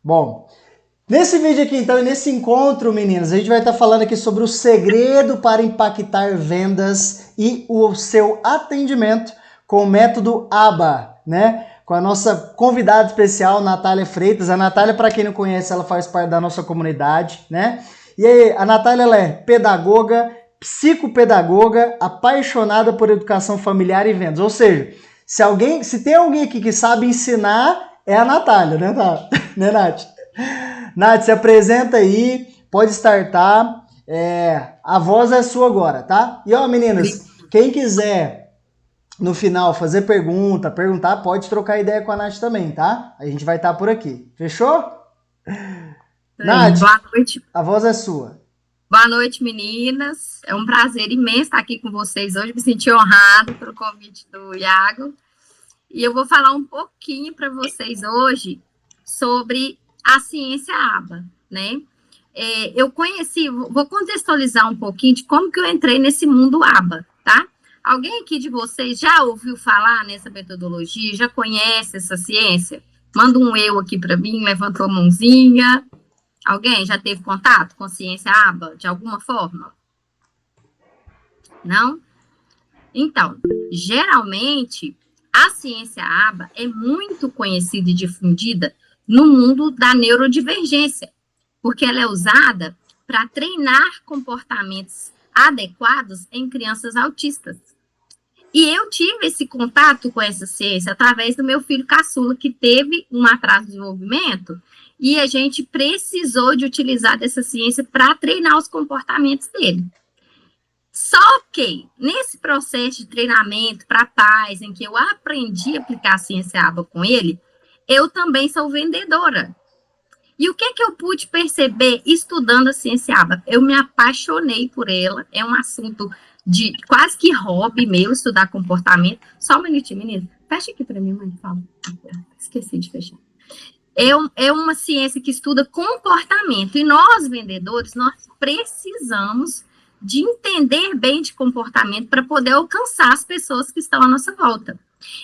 Bom, nesse vídeo aqui, então, e nesse encontro, meninas, a gente vai estar falando aqui sobre o segredo para impactar vendas e o seu atendimento com o método ABA, né? Com a nossa convidada especial, Natália Freitas. A Natália, para quem não conhece, ela faz parte da nossa comunidade, né? E aí, a Natália, ela é pedagoga, psicopedagoga, apaixonada por educação familiar e vendas. Ou seja, se tem alguém aqui que sabe ensinar, é a Natália, né, né, Nath? Nath, se apresenta aí, pode startar. A voz é sua agora, tá? E ó, meninas, quem quiser no final fazer perguntar, pode trocar ideia com a Nath também, tá? A gente vai estar por aqui. Fechou? Nath, Boa noite. a voz é sua. Boa noite, meninas. É um prazer imenso estar aqui com vocês hoje. Me senti honrado pelo convite do Iago. E eu vou falar um pouquinho para vocês hoje sobre a ciência ABA, né? Eu conheci, vou contextualizar um pouquinho de como que eu entrei nesse mundo ABA, tá? Alguém aqui de vocês já ouviu falar nessa metodologia? Já conhece essa ciência? Manda um eu aqui para mim, levantou a mãozinha. Alguém já teve contato com ciência ABA de alguma forma? Não? Então, geralmente, a ciência ABA é muito conhecida e difundida no mundo da neurodivergência, porque ela é usada para treinar comportamentos adequados em crianças autistas. E eu tive esse contato com essa ciência através do meu filho caçula, que teve um atraso de desenvolvimento, e a gente precisou de utilizar dessa ciência para treinar os comportamentos dele. Só que, nesse processo de treinamento para pais, em que eu aprendi a aplicar a ciência ABA com ele, eu também sou vendedora. E o que eu pude perceber estudando a ciência ABA? Eu me apaixonei por ela, é um assunto de quase que hobby meu, estudar comportamento. Só um minutinho, menina. Fecha aqui para mim, mãe, fala. Esqueci de fechar. É uma ciência que estuda comportamento. E nós, vendedores, nós precisamos de entender bem de comportamento para poder alcançar as pessoas que estão à nossa volta.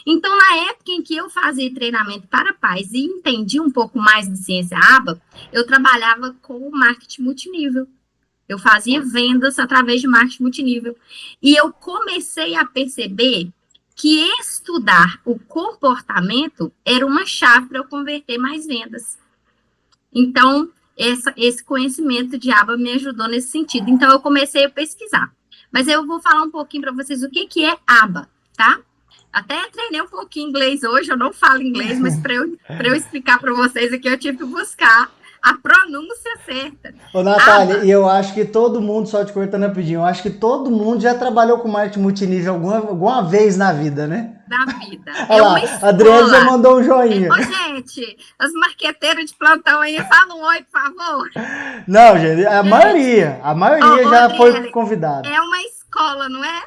Então, na época em que eu fazia treinamento para pais e entendi um pouco mais de ciência ABA, eu trabalhava com o marketing multinível. Eu fazia vendas através de marketing multinível. E eu comecei a perceber que estudar o comportamento era uma chave para eu converter mais vendas. Então, esse conhecimento de ABA me ajudou nesse sentido. Então, eu comecei a pesquisar. Mas eu vou falar um pouquinho para vocês o que é ABA, tá? Até treinei um pouquinho inglês hoje, eu não falo inglês, mas para eu explicar para vocês aqui, eu tive que buscar a pronúncia certa. Ô, Natália, e eu acho que todo mundo, só te cortando rapidinho, eu acho que todo mundo já trabalhou com marketing multinível alguma vez na vida, né? Da vida. Olha lá, a Adriana já mandou um joinha. Ô, gente, as marqueteiras de plantão aí, falam um oi, por favor. Não, gente, a maioria já Adriana, foi convidada. É uma escola, não é?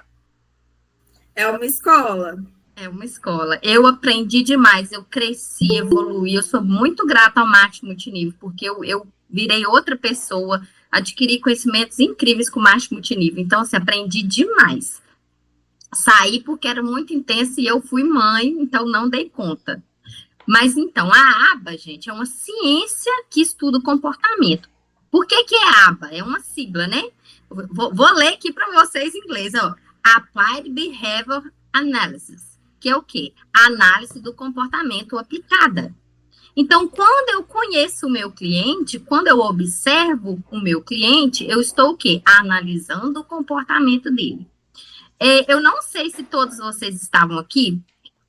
É uma escola. É uma escola. Eu aprendi demais, eu cresci, evoluí, eu sou muito grata ao marketing multinível, porque eu virei outra pessoa, adquiri conhecimentos incríveis com marketing multinível. Então, assim, aprendi demais. Saí porque era muito intenso e eu fui mãe, então não dei conta. Mas, então, a ABA, gente, é uma ciência que estuda o comportamento. Por que é ABA? É uma sigla, né? Vou ler aqui para vocês em inglês, ó. Applied Behavior Analysis, que é o quê? A análise do comportamento aplicada. Então, quando eu conheço o meu cliente, quando eu observo o meu cliente, eu estou o quê? Analisando o comportamento dele. Eu não sei se todos vocês estavam aqui,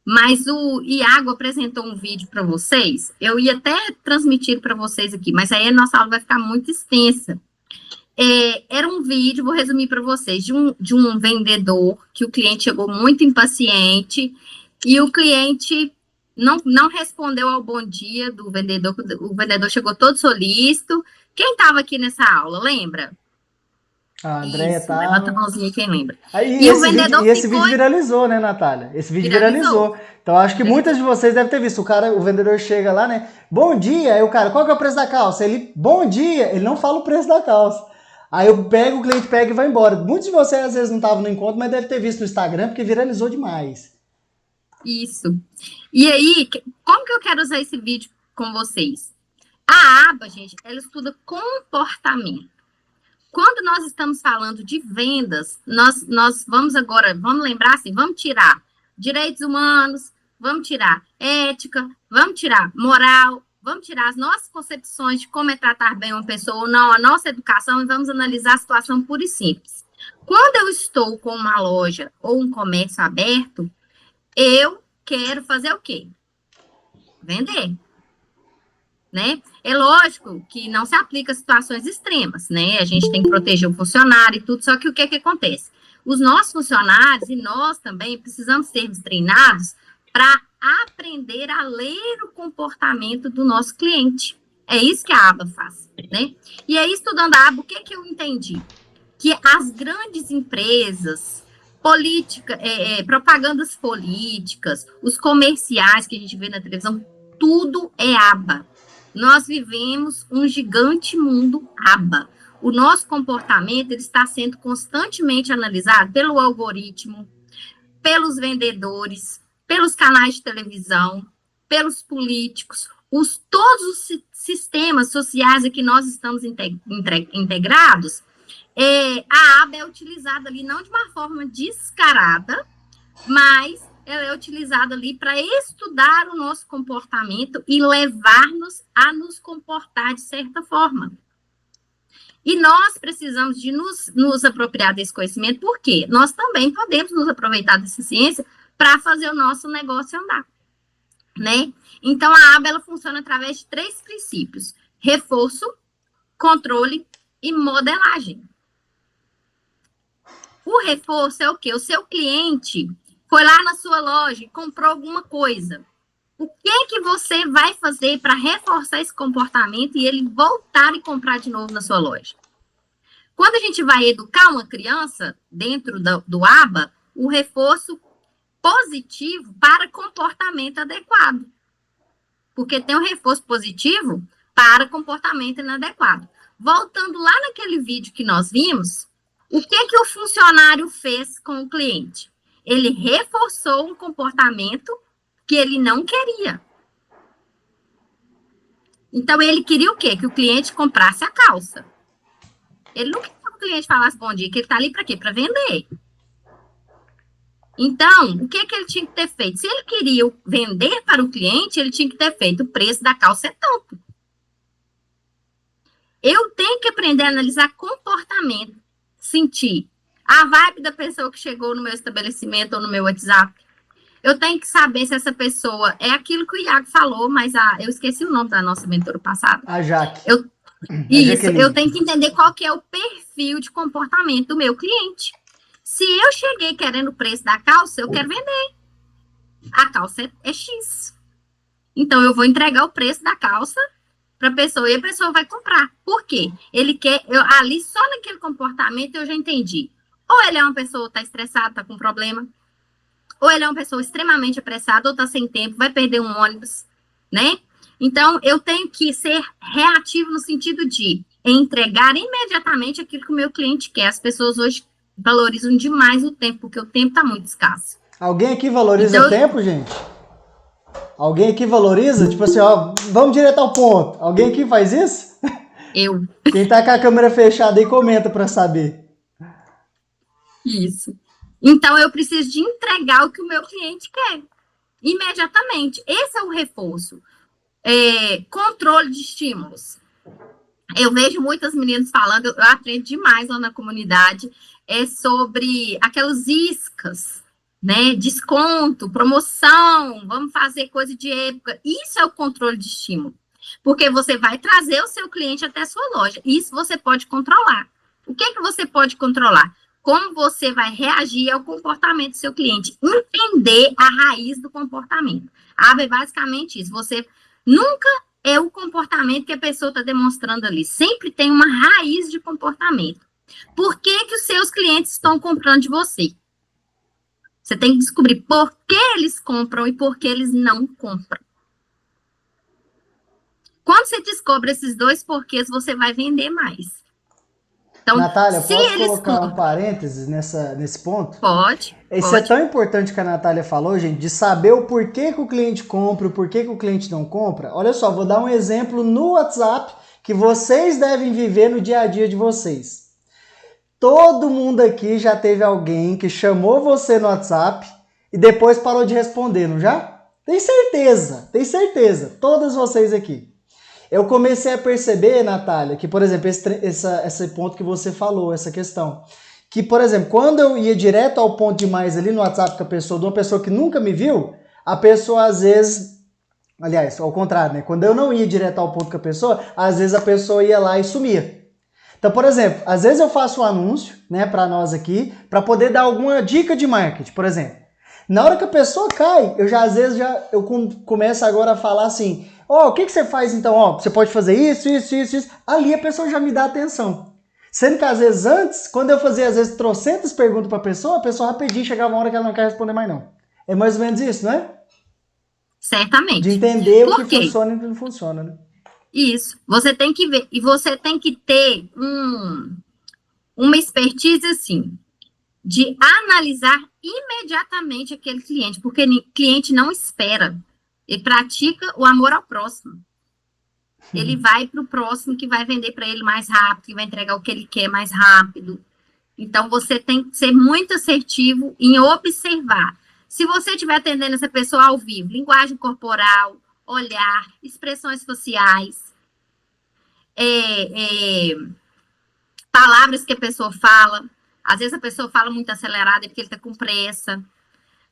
mas o Iago apresentou um vídeo para vocês. Eu ia até transmitir para vocês aqui, mas aí a nossa aula vai ficar muito extensa. Era um vídeo, vou resumir para vocês, de um vendedor, que o cliente chegou muito impaciente, e o cliente não respondeu ao bom dia do vendedor, o vendedor chegou todo solícito. Quem estava aqui nessa aula, lembra? A Andréia tá. Levanta a mãozinha quem lembra. E esse vídeo viralizou, né, Natália? Esse vídeo viralizou. Então, acho que muitas de vocês devem ter visto. O vendedor chega lá, né? Bom dia. Aí o cara, qual que é o preço da calça? Ele, bom dia. Ele não fala o preço da calça. Aí o cliente pega e vai embora. Muitos de vocês, às vezes, não estavam no encontro, mas devem ter visto no Instagram, porque viralizou demais. Isso. E aí, como que eu quero usar esse vídeo com vocês? A aba, gente, ela estuda comportamento. Quando nós estamos falando de vendas, nós vamos lembrar assim, vamos tirar direitos humanos, vamos tirar ética, vamos tirar moral, vamos tirar as nossas concepções de como é tratar bem uma pessoa ou não, a nossa educação, e vamos analisar a situação pura e simples. Quando eu estou com uma loja ou um comércio aberto, eu quero fazer o quê? Vender. Né? É lógico que não se aplica a situações extremas, né? A gente tem que proteger o funcionário e tudo, só que o que acontece? Os nossos funcionários e nós também precisamos ser treinados para aprender a ler o comportamento do nosso cliente. É isso que a aba faz, né? E aí, estudando a aba, o que eu entendi? Que as grandes empresas, propagandas políticas, os comerciais que a gente vê na televisão, tudo é aba. Nós vivemos um gigante mundo aba. O nosso comportamento ele está sendo constantemente analisado pelo algoritmo, pelos vendedores, pelos canais de televisão, pelos políticos, todos os sistemas sociais a que nós estamos integrados. A aba é utilizada ali não de uma forma descarada, mas ela é utilizada ali para estudar o nosso comportamento e levar-nos a nos comportar de certa forma. E nós precisamos de nos apropriar desse conhecimento, porque nós também podemos nos aproveitar dessa ciência para fazer o nosso negócio andar, né? Então, a aba, ela funciona através de 3 princípios: reforço, controle e modelagem. O reforço é o quê? O seu cliente foi lá na sua loja e comprou alguma coisa. O que você vai fazer para reforçar esse comportamento e ele voltar e comprar de novo na sua loja? Quando a gente vai educar uma criança dentro do aba, o reforço positivo para comportamento adequado. Porque tem um reforço positivo para comportamento inadequado. Voltando lá naquele vídeo que nós vimos, o que o funcionário fez com o cliente? Ele reforçou um comportamento que ele não queria. Então, ele queria o quê? Que o cliente comprasse a calça. Ele não queria que o cliente falasse bom dia, que ele está ali para quê? Para vender. Então, o que ele tinha que ter feito? Se ele queria vender para o cliente, ele tinha que ter feito o preço da calça é tanto. Eu tenho que aprender a analisar comportamento, sentir a vibe da pessoa que chegou no meu estabelecimento ou no meu WhatsApp. Eu tenho que saber se essa pessoa é aquilo que o Iago falou, mas eu esqueci o nome da nossa mentora passada. A Jaque. Eu tenho que entender qual que é o perfil de comportamento do meu cliente. Se eu cheguei querendo o preço da calça, eu quero vender. A calça é X. Então, eu vou entregar o preço da calça para a pessoa e a pessoa vai comprar. Por quê? Ele quer, ali só naquele comportamento eu já entendi. Ou ele é uma pessoa que está estressada, está com problema, ou ele é uma pessoa extremamente apressada, ou está sem tempo, vai perder um ônibus, né? Então, eu tenho que ser reativo no sentido de entregar imediatamente aquilo que o meu cliente quer. As pessoas hoje valorizam demais o tempo, porque o tempo está muito escasso. Alguém aqui valoriza o tempo, gente? Alguém aqui valoriza? Tipo assim, ó, vamos direto ao ponto. Alguém aqui faz isso? Eu. Quem tá com a câmera fechada aí, comenta para saber. Isso. Então, eu preciso de entregar o que o meu cliente quer. Imediatamente. Esse é o reforço. Controle de estímulos. Eu vejo muitas meninas falando, eu aprendo demais lá na comunidade, sobre aquelas iscas, né? Desconto, promoção, vamos fazer coisa de época. Isso é o controle de estímulo. Porque você vai trazer o seu cliente até a sua loja. Isso você pode controlar. O que você pode controlar? Como você vai reagir ao comportamento do seu cliente. Entender a raiz do comportamento. É basicamente isso. Você nunca é o comportamento que a pessoa está demonstrando ali. Sempre tem uma raiz de comportamento. Por que os seus clientes estão comprando de você? Você tem que descobrir por que eles compram e por que eles não compram. Quando você descobre esses 2 porquês, você vai vender mais. Então, Natália, se posso eles colocar um compram, parênteses nesse ponto? Isso é pode, tão importante que a Natália falou, gente, de saber o porquê que o cliente compra, o porquê que o cliente não compra. Olha só, vou dar um exemplo no WhatsApp que vocês devem viver no dia a dia de vocês. Todo mundo aqui já teve alguém que chamou você no WhatsApp e depois parou de responder, não já? Tem certeza, todas vocês aqui. Eu comecei a perceber, Natália, que, por exemplo, esse ponto que você falou, essa questão, que, por exemplo, quando eu ia direto ao ponto demais ali no WhatsApp com a pessoa, de uma pessoa que nunca me viu, a pessoa às vezes, aliás, ao contrário, né? Quando eu não ia direto ao ponto com a pessoa, às vezes a pessoa ia lá e sumia. Então, por exemplo, às vezes eu faço um anúncio, né, para nós aqui, para poder dar alguma dica de marketing, por exemplo. Na hora que a pessoa cai, eu já às vezes começo agora a falar assim, o que você faz então? Você pode fazer isso. Ali a pessoa já me dá atenção. Sendo que às vezes antes, quando eu fazia às vezes trocentas perguntas para a pessoa rapidinho chegava uma hora que ela não quer responder mais não. É mais ou menos isso, não é? De certamente. entender o que Por quê? funciona e o que não funciona, né? Isso. Você tem que ver, e você tem que ter uma expertise assim, de analisar imediatamente aquele cliente, porque o cliente não espera. Ele pratica o amor ao próximo. Ele vai para o próximo que vai vender para ele mais rápido, que vai entregar o que ele quer mais rápido. Então, você tem que ser muito assertivo em observar. Se você estiver atendendo essa pessoa ao vivo, linguagem corporal, olhar, expressões faciais, palavras que a pessoa fala. Às vezes a pessoa fala muito acelerada porque ele está com pressa.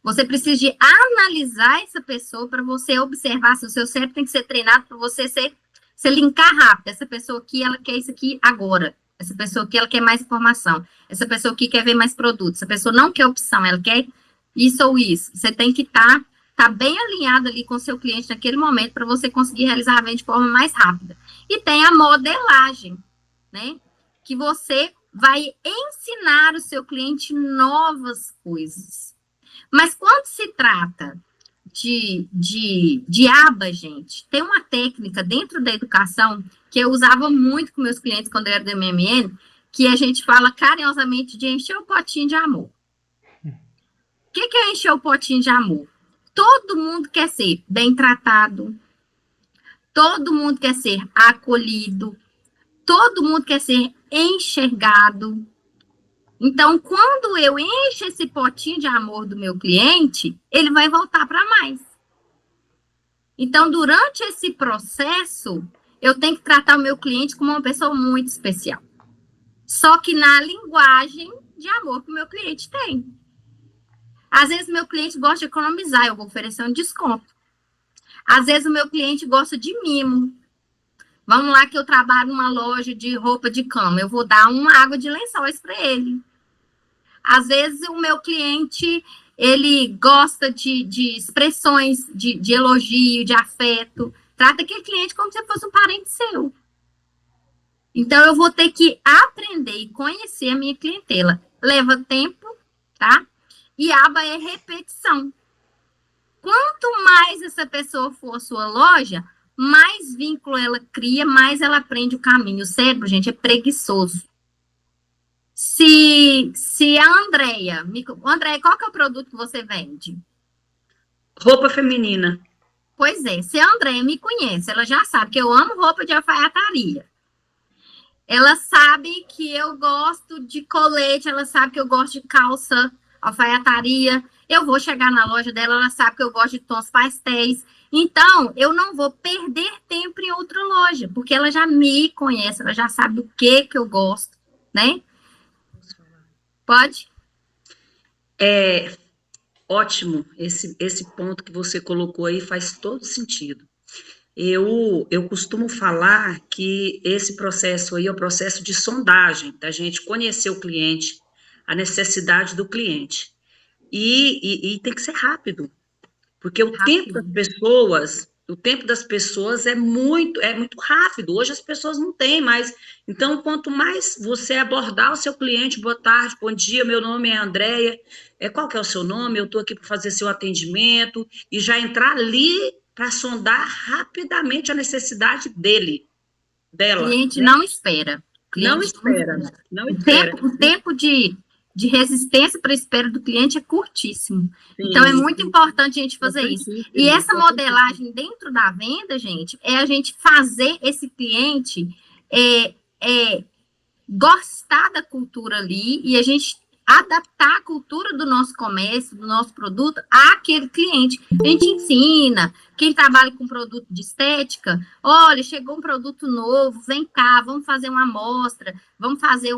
Você precisa de analisar essa pessoa para você observar se o seu cérebro tem que ser treinado para você se linkar rápido. Essa pessoa aqui, ela quer isso aqui agora. Essa pessoa aqui, ela quer mais informação. Essa pessoa aqui quer ver mais produtos. Essa pessoa não quer opção, ela quer isso ou isso. Você tem que estar bem alinhado ali com o seu cliente naquele momento para você conseguir realizar a venda de forma mais rápida. E tem a modelagem, né? Que você vai ensinar o seu cliente novas coisas. Mas quando se trata de aba, gente, tem uma técnica dentro da educação que eu usava muito com meus clientes quando eu era do MMN, que a gente fala carinhosamente de encher o potinho de amor. O que é encher o potinho de amor? Todo mundo quer ser bem tratado, todo mundo quer ser acolhido, todo mundo quer ser enxergado. Então, quando eu encho esse potinho de amor do meu cliente, ele vai voltar para mais. Então, durante esse processo, eu tenho que tratar o meu cliente como uma pessoa muito especial. Só que na linguagem de amor que o meu cliente tem. Às vezes, o meu cliente gosta de economizar, eu vou oferecer um desconto. Às vezes, o meu cliente gosta de mimo. Vamos lá que eu trabalho numa loja de roupa de cama, eu vou dar uma água de lençóis para ele. Às vezes, o meu cliente, ele gosta de expressões de elogio, de afeto. Trata aquele cliente como se fosse um parente seu. Então, eu vou ter que aprender e conhecer a minha clientela. Leva tempo, tá? E aba é repetição. Quanto mais essa pessoa for a sua loja, mais vínculo ela cria, mais ela aprende o caminho. O cérebro, gente, é preguiçoso. Se a Andréia, qual que é o produto que você vende? Roupa feminina. Pois é, se a Andréia me conhece, ela já sabe que eu amo roupa de alfaiataria. Ela sabe que eu gosto de colete, ela sabe que eu gosto de calça, alfaiataria. Eu vou chegar na loja dela, ela sabe que eu gosto de tons pastéis. Então, eu não vou perder tempo em outra loja, porque ela já me conhece, ela já sabe do que eu gosto, né? Pode? É ótimo, esse ponto que você colocou aí faz todo sentido. Eu costumo falar que esse processo aí é o processo de sondagem, da gente conhecer o cliente, a necessidade do cliente. E tem que ser rápido, porque o tempo das pessoas é muito rápido. Hoje as pessoas não têm mais. Então, quanto mais você abordar o seu cliente, boa tarde, bom dia, meu nome é Andréia, qual que é o seu nome? Eu estou aqui para fazer seu atendimento, e já entrar ali para sondar rapidamente a necessidade dela. O cliente Né? não espera. Não espera, não espera. O tempo de resistência para a espera do cliente é curtíssimo. Sim. Então, é muito importante a gente fazer isso. E essa modelagem dentro da venda, gente, é a gente fazer esse cliente gostar da cultura ali e a gente adaptar a cultura do nosso comércio, do nosso produto, àquele cliente. A gente ensina, quem trabalha com produto de estética, olha, chegou um produto novo, vem cá, vamos fazer uma amostra, vamos fazer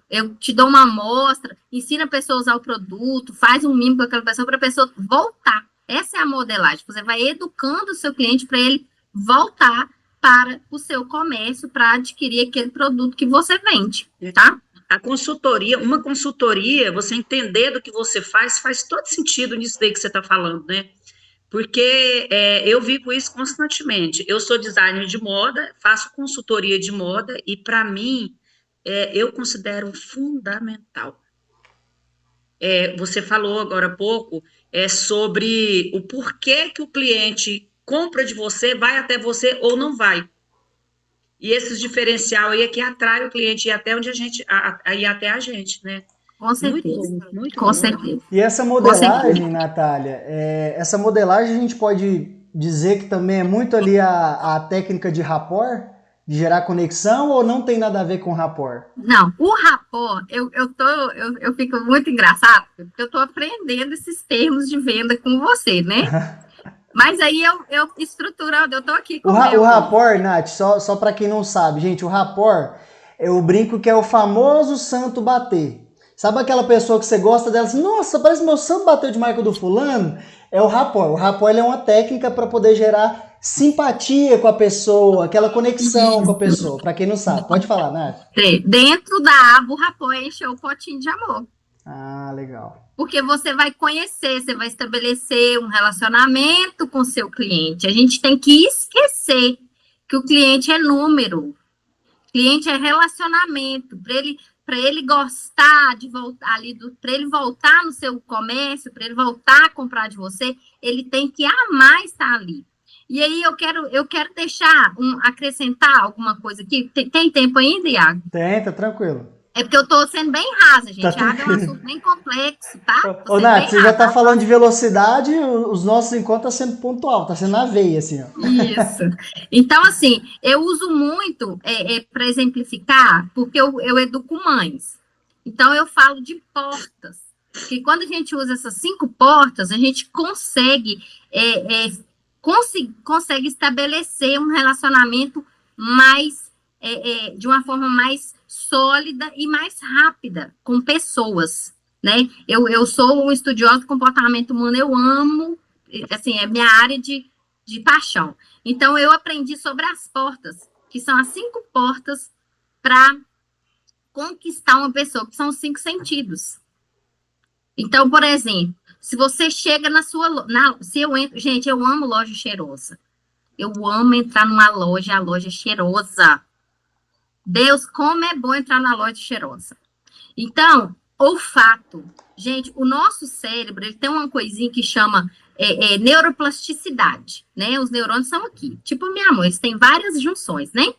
eu te dou uma amostra, ensina a pessoa a usar o produto, faz um mimo com aquela pessoa para a pessoa voltar. Essa é a modelagem. Você vai educando o seu cliente para ele voltar para o seu comércio, para adquirir aquele produto que você vende, tá? A consultoria, uma consultoria, você entender do que você faz todo sentido nisso daí que você está falando, né? Porque eu vivo isso constantemente. Eu sou designer de moda, faço consultoria de moda e, para mim, eu considero fundamental. Você falou agora há pouco sobre o porquê que o cliente compra de você, vai até você ou não vai. E esses diferencial aí é que atrai o cliente e até onde a gente, ir até a gente, né? Com certeza. Muito com bom. certeza. E essa modelagem, Natália, essa modelagem a gente pode dizer que também é muito ali a técnica de rapport, de gerar conexão, ou não tem nada a ver com rapport? Não, o rapport, eu fico muito engraçado, porque eu tô aprendendo esses termos de venda com você, né? Mas aí eu estruturando, eu tô aqui com o rapport, Nath, só para quem não sabe, gente, o rapport, eu brinco que é o famoso santo bater. Sabe aquela pessoa que você gosta dela, assim, nossa, parece meu santo bateu de marca do fulano? É o rapport. O rapport é uma técnica para poder gerar simpatia com a pessoa, aquela conexão com a pessoa, para quem não sabe. Pode falar, Nath. Dentro da aba, o rapport é encher o potinho de amor. Ah, legal. Porque você vai conhecer, você vai estabelecer um relacionamento com o seu cliente. A gente tem que esquecer que o cliente é número. O cliente é relacionamento. Para ele gostar de voltar ali, para ele voltar no seu comércio, para ele voltar a comprar de você, ele tem que amar estar ali. E aí eu quero acrescentar alguma coisa aqui. Tem tempo ainda, Iago? Tem, tá tranquilo. É porque eu tô sendo bem rasa, gente. A água é um assunto bem complexo, tá? Ô, Nath, você já tá falando de velocidade, os nossos encontros tá sendo pontual, tá sendo na veia, assim, ó. Isso. Então, assim, eu uso muito para exemplificar, porque eu educo mães. Então, eu falo de portas. Porque quando a gente usa essas 5 portas, a gente consegue estabelecer um relacionamento mais, de uma forma mais sólida e mais rápida com pessoas, né? Eu sou um estudioso do comportamento humano, eu amo, assim, é minha área de paixão. Então, eu aprendi sobre as portas, que são as 5 portas para conquistar uma pessoa, que são os 5 sentidos. Então, por exemplo, se você chega se eu entro, gente, eu amo loja cheirosa. Eu amo entrar numa loja, a loja é cheirosa. Deus, como é bom entrar na loja cheirosa. Então, olfato. Gente, o nosso cérebro, ele tem uma coisinha que chama neuroplasticidade, né? Os neurônios são aqui. Tipo, minha mãe, eles têm várias junções, né?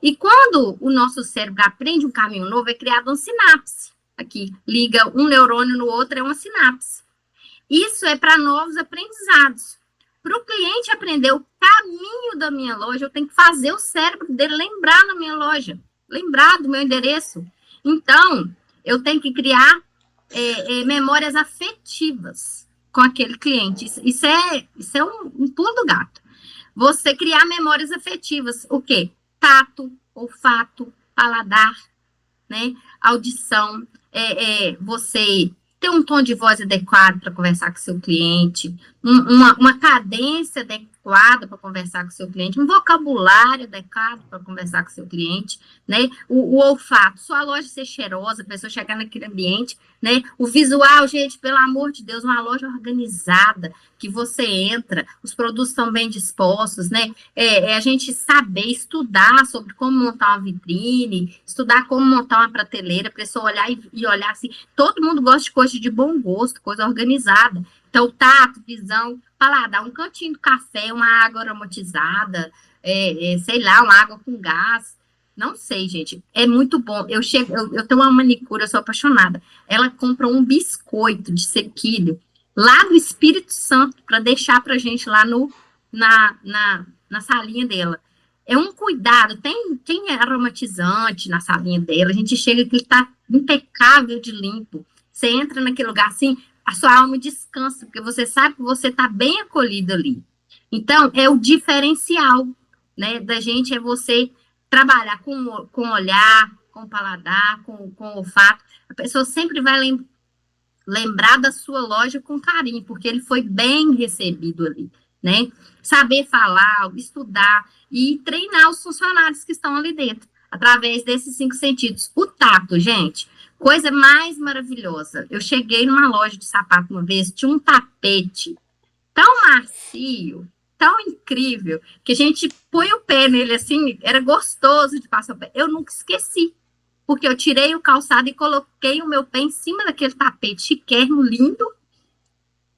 E quando o nosso cérebro aprende um caminho novo, é criado uma sinapse. Aqui, liga um neurônio no outro, é uma sinapse. Isso é para novos aprendizados. Para o cliente aprender o caminho da minha loja, eu tenho que fazer o cérebro dele lembrar na minha loja, lembrar do meu endereço. Então, eu tenho que criar memórias afetivas com aquele cliente. Isso é um pulo do gato. Você criar memórias afetivas. O quê? Tato, olfato, paladar, né? Audição. Você ter um tom de voz adequado para conversar com seu cliente, uma cadência adequada para conversar com seu cliente, um vocabulário adequado para conversar com seu cliente, né? O olfato, sua loja ser cheirosa, a pessoa chegar naquele ambiente, né? O visual, gente, pelo amor de Deus, uma loja organizada, que você entra, os produtos estão bem dispostos, né? A gente saber estudar sobre como montar uma vitrine, estudar como montar uma prateleira, a pessoa olhar e olhar assim. Todo mundo gosta de coisa de bom gosto, coisa organizada. Então, tato, visão, paladar, um cantinho do café, uma água aromatizada, sei lá, uma água com gás, Não sei, gente. É muito bom. Eu tenho uma manicure, eu sou apaixonada. Ela compra um biscoito de sequilho lá do Espírito Santo para deixar pra gente lá na salinha dela. É um cuidado. Tem aromatizante na salinha dela. A gente chega que está impecável de limpo. Você entra naquele lugar assim, a sua alma descansa, porque você sabe que você está bem acolhido ali. Então, é o diferencial, né, da gente, é você trabalhar com o olhar, com o paladar, com o olfato. A pessoa sempre vai lembrar da sua loja com carinho, porque ele foi bem recebido ali, né? Saber falar, estudar e treinar os funcionários que estão ali dentro, através desses 5 sentidos. O tato, gente, coisa mais maravilhosa. Eu cheguei numa loja de sapato uma vez, tinha um tapete tão macio, tão incrível, que a gente põe o pé nele assim, era gostoso de passar o pé. Eu nunca esqueci, porque eu tirei o calçado e coloquei o meu pé em cima daquele tapete chiquérrimo, lindo,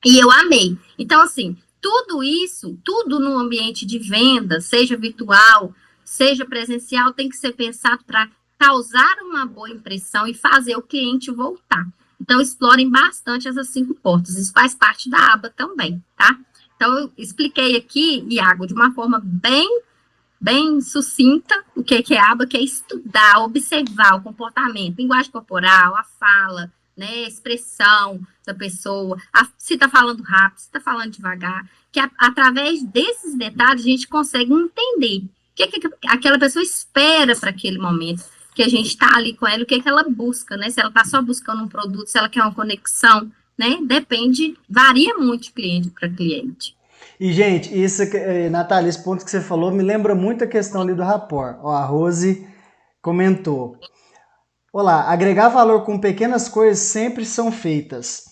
e eu amei. Então, assim, tudo isso, tudo no ambiente de venda, seja virtual, seja presencial, tem que ser pensado para causar uma boa impressão e fazer o cliente voltar. Então, explorem bastante essas 5 portas. Isso faz parte da aba também, tá? Então, eu expliquei aqui, Iago, de uma forma bem sucinta, o que é aba, que é estudar, observar o comportamento, linguagem corporal, a fala, né, a expressão da pessoa, se está falando rápido, se está falando devagar, que através desses detalhes a gente consegue entender o que aquela pessoa espera para aquele momento, que a gente está ali com ela, o que ela busca, né, se ela está só buscando um produto, se ela quer uma conexão, né, depende, varia muito de cliente para cliente. E, gente, Natália, esse ponto que você falou me lembra muito a questão ali do rapport. Ó, a Rose comentou. Olá, agregar valor com pequenas coisas sempre são feitas.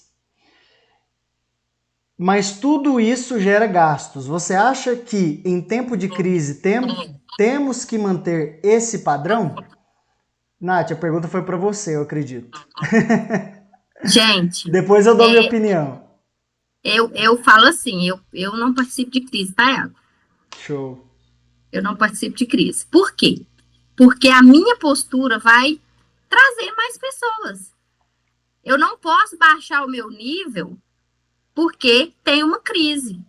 Mas tudo isso gera gastos. Você acha que em tempo de crise temos que manter esse padrão? Nath, a pergunta foi para você, eu acredito. Gente... Depois eu dou minha opinião. Eu falo assim, eu não participo de crise, tá, Iago? Show. Eu não participo de crise. Por quê? Porque a minha postura vai trazer mais pessoas. Eu não posso baixar o meu nível porque tem uma crise.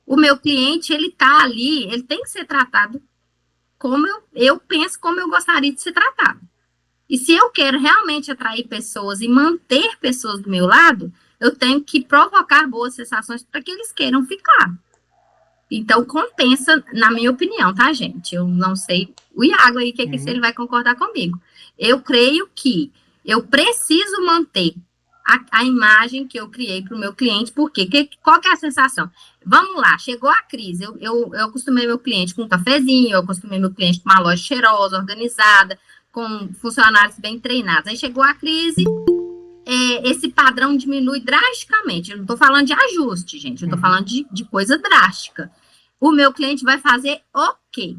O meu cliente, ele tá ali, ele tem que ser tratado como eu penso, como eu gostaria de ser tratado. E se eu quero realmente atrair pessoas e manter pessoas do meu lado, eu tenho que provocar boas sensações para que eles queiram ficar. Então, compensa, na minha opinião, tá, gente? Eu não sei o Iago aí, se ele vai concordar comigo. Eu creio que eu preciso manter a imagem que eu criei para o meu cliente, porque qual que é a sensação? Vamos lá, chegou a crise, eu acostumei meu cliente com um cafezinho, eu acostumei meu cliente com uma loja cheirosa, organizada, com funcionários bem treinados. Aí chegou a crise, esse padrão diminui drasticamente. Eu não estou falando de ajuste, gente, eu estou falando de coisa drástica. O meu cliente vai fazer o quê?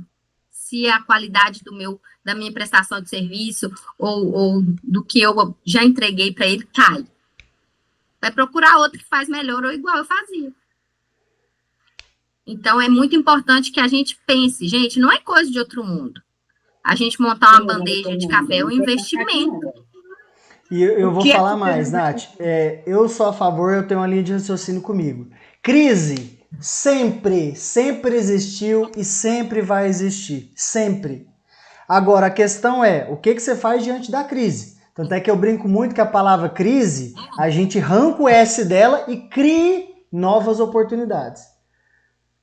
Se a qualidade da minha prestação de serviço ou do que eu já entreguei para ele cai. Vai procurar outro que faz melhor ou igual eu fazia. Então, é muito importante que a gente pense, gente, não é coisa de outro mundo. A gente montar uma bandeja de café é um investimento. E eu vou falar mais, Nath. Eu sou a favor, eu tenho uma linha de raciocínio comigo. Crise sempre existiu e sempre vai existir. Sempre. Agora, a questão é, o que você faz diante da crise? Tanto é que eu brinco muito que a palavra crise, a gente arranca o S dela e cria novas oportunidades.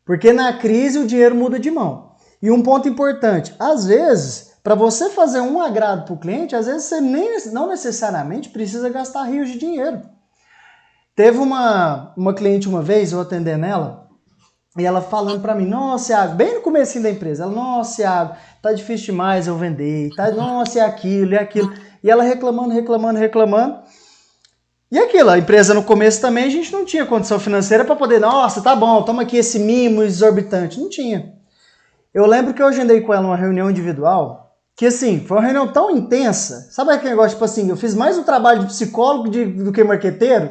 Porque na crise o dinheiro muda de mão. E um ponto importante, às vezes, para você fazer um agrado para o cliente, às vezes você não necessariamente precisa gastar rios de dinheiro. Teve uma cliente uma vez, eu atendendo ela, e ela falando para mim, nossa, Iago, bem no comecinho da empresa, ela, nossa, Iago, tá difícil demais eu vender, tá, nossa, é aquilo, é aquilo. E ela reclamando. E aquilo, a empresa no começo também, a gente não tinha condição financeira para poder, nossa, tá bom, toma aqui esse mimo exorbitante. Não tinha. Eu lembro que eu agendei com ela uma reunião individual, que assim, foi uma reunião tão intensa, sabe aquele negócio, tipo assim, eu fiz mais um trabalho de psicólogo do que marqueteiro,